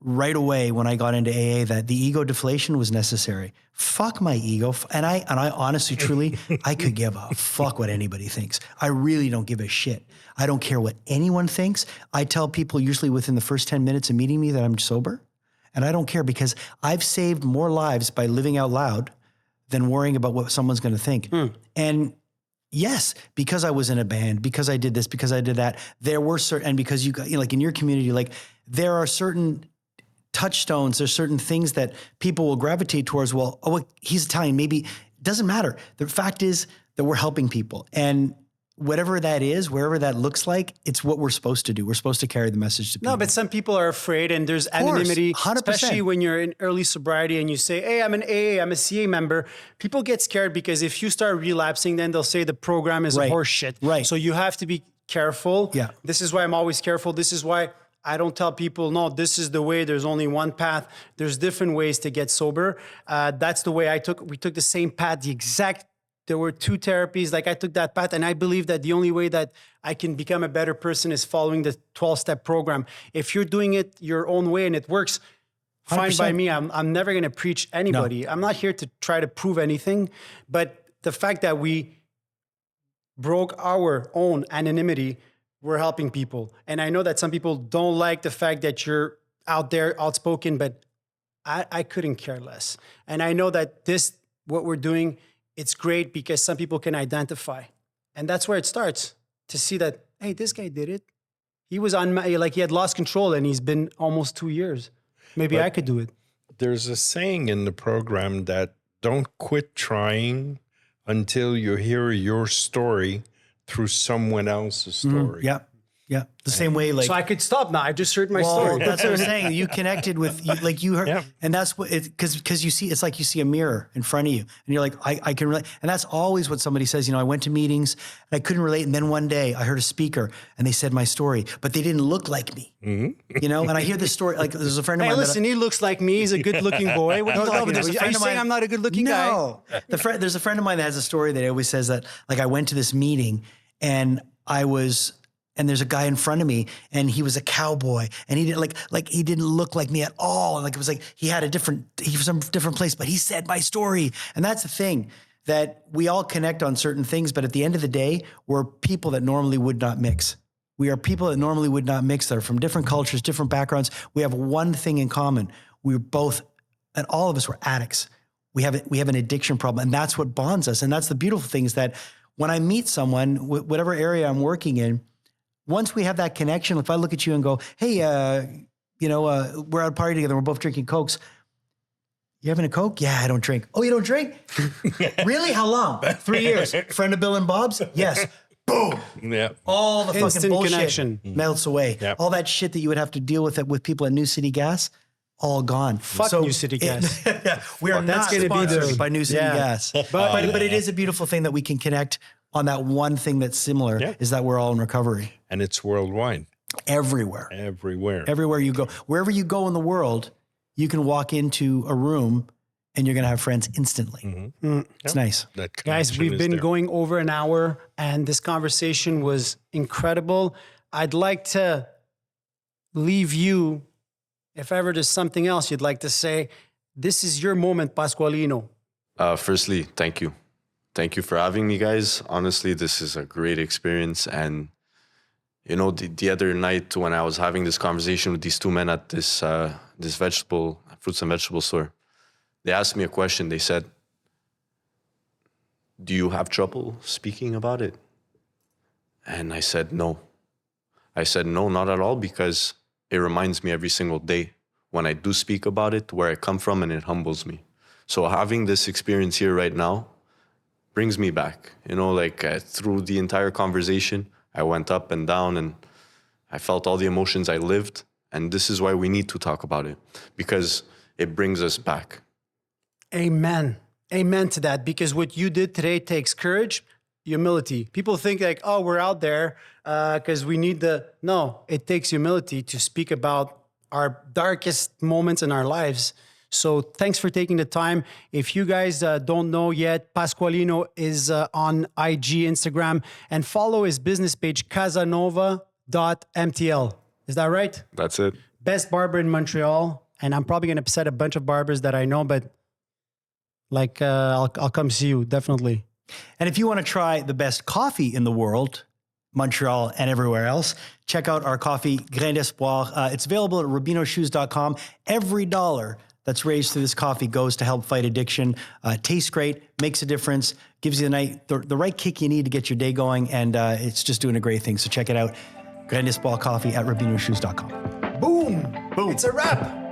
right away when I got into AA that the ego deflation was necessary. Fuck my ego. And I honestly, truly, I could give a fuck what anybody thinks. I really don't give a shit. I don't care what anyone thinks. I tell people usually within the first 10 minutes of meeting me that I'm sober. And I don't care because I've saved more lives by living out loud than worrying about what someone's going to think. And yes, because I was in a band, because I did this, because I did that, there were certain, and because you got, you know, like in your community, like there are certain touchstones, there's certain things that people will gravitate towards. Well, oh, he's Italian. Maybe it doesn't matter. The fact is that we're helping people, and whatever that is, wherever that looks like, it's what we're supposed to do. We're supposed to carry the message to people. No, but some people are afraid, and there's anonymity, 100%. especially when you're in early sobriety and you say, hey, I'm an AA, I'm a CA member. People get scared because if you start relapsing, then they'll say the program is horse shit. Right. So you have to be careful. Yeah. This is why I'm always careful. This is why I don't tell people, no, this is the way. There's only one path. There's different ways to get sober. That's the way we took the same path, there were two therapies. Like I took that path, and I believe that the only way that I can become a better person is following the 12-step program. If you're doing it your own way and it works, fine 100%. by me. I'm never going to preach anybody. No. I'm not here to try to prove anything, but the fact that we broke our own anonymity, we're helping people. And I know that some people don't like the fact that you're out there, outspoken, but I couldn't care less. And I know that what we're doing, it's great because some people can identify. And that's where it starts, to see that, hey, this guy did it. He was he had lost control, and he's been almost 2 years. Maybe I could do it. There's a saying in the program that don't quit trying until you hear your story through someone else's story. Yeah. Yeah. The same way, like. So I could stop now. I just heard my story. That's what I'm saying. You connected with, like you heard, and that's what because you see, it's like you see a mirror in front of you and you're like, I can relate. And that's always what somebody says. You know, I went to meetings and I couldn't relate. And then one day I heard a speaker and they said my story, but they didn't look like me, you know? And I hear this story, like there's a friend of mine. Hey, listen, he looks like me. He's a good looking boy. What are you talking about? Are you saying I'm not a good looking guy? No. There's a friend of mine that has a story that always says that, like, I went to this meeting and and there's a guy in front of me and he was a cowboy and he didn't he didn't look like me at all. And like, it was like, he was from a different place, but he said my story. And that's the thing. that we all connect on certain things, but at the end of the day, we're people that normally would not mix. We are people that normally would not mix, that are from different cultures, different backgrounds. We have one thing in common. We're both, and all of us were addicts. We have an addiction problem, and that's what bonds us. And that's the beautiful thing, is that when I meet someone, whatever area I'm working in, once we have that connection, if I look at you and go, hey, we're at a party together, we're both drinking Cokes. You having a Coke? Yeah, I don't drink. Oh, you don't drink? Really? How long? 3 years. Friend of Bill and Bob's? Yes. Boom. Yeah. All the Instant fucking bullshit connection. melts away. Yep. All that shit that you would have to deal with people at New City Gas, all gone. Fuck New City Gas. We are That's not gonna be sponsored the- by New City yeah. Gas. But it is a beautiful thing that we can connect on that one thing that's similar, Yeah. is that we're all in recovery. And it's worldwide. Everywhere. Everywhere You go. Wherever you go in the world, you can walk into a room and you're going to have friends instantly. It's nice. That Guys, connection we've is been there. going over an hour and this conversation was incredible. I'd like to leave you, if ever there's something else you'd like to say, this is your moment, Pasqualino. Firstly, thank you. Thank you for having me, guys. Honestly, this is a great experience. And, the other night when I was having this conversation with these two men at this fruits and vegetable store, they asked me a question. They said, do you have trouble speaking about it? And I said, no. I said, no, not at all, because it reminds me every single day when I do speak about it, where I come from, and it humbles me. So having this experience here right now brings me back. Through the entire conversation, I went up and down and I felt all the emotions I lived. And this is why we need to talk about it, because it brings us back. Amen. Amen to that. Because what you did today takes courage, humility. People think like, oh, we're out there because we need no, it takes humility to speak about our darkest moments in our lives. So thanks for taking the time. If you guys don't know yet, Pasqualino is on IG, Instagram, and follow his business page, casanova.mtl. Is that right? That's it. Best barber in Montreal. And I'm probably going to upset a bunch of barbers that I know, but I'll come see you, definitely. And if you want to try the best coffee in the world, Montreal and everywhere else, check out our coffee, Grain d'Espoir. It's available at rubinoshoes.com. Every dollar that's raised through this coffee goes to help fight addiction. Tastes great, makes a difference, gives you the right kick you need to get your day going, and it's just doing a great thing. So check it out, Grain d'Espoir coffee at rubinoshoes.com. Boom. It's a wrap.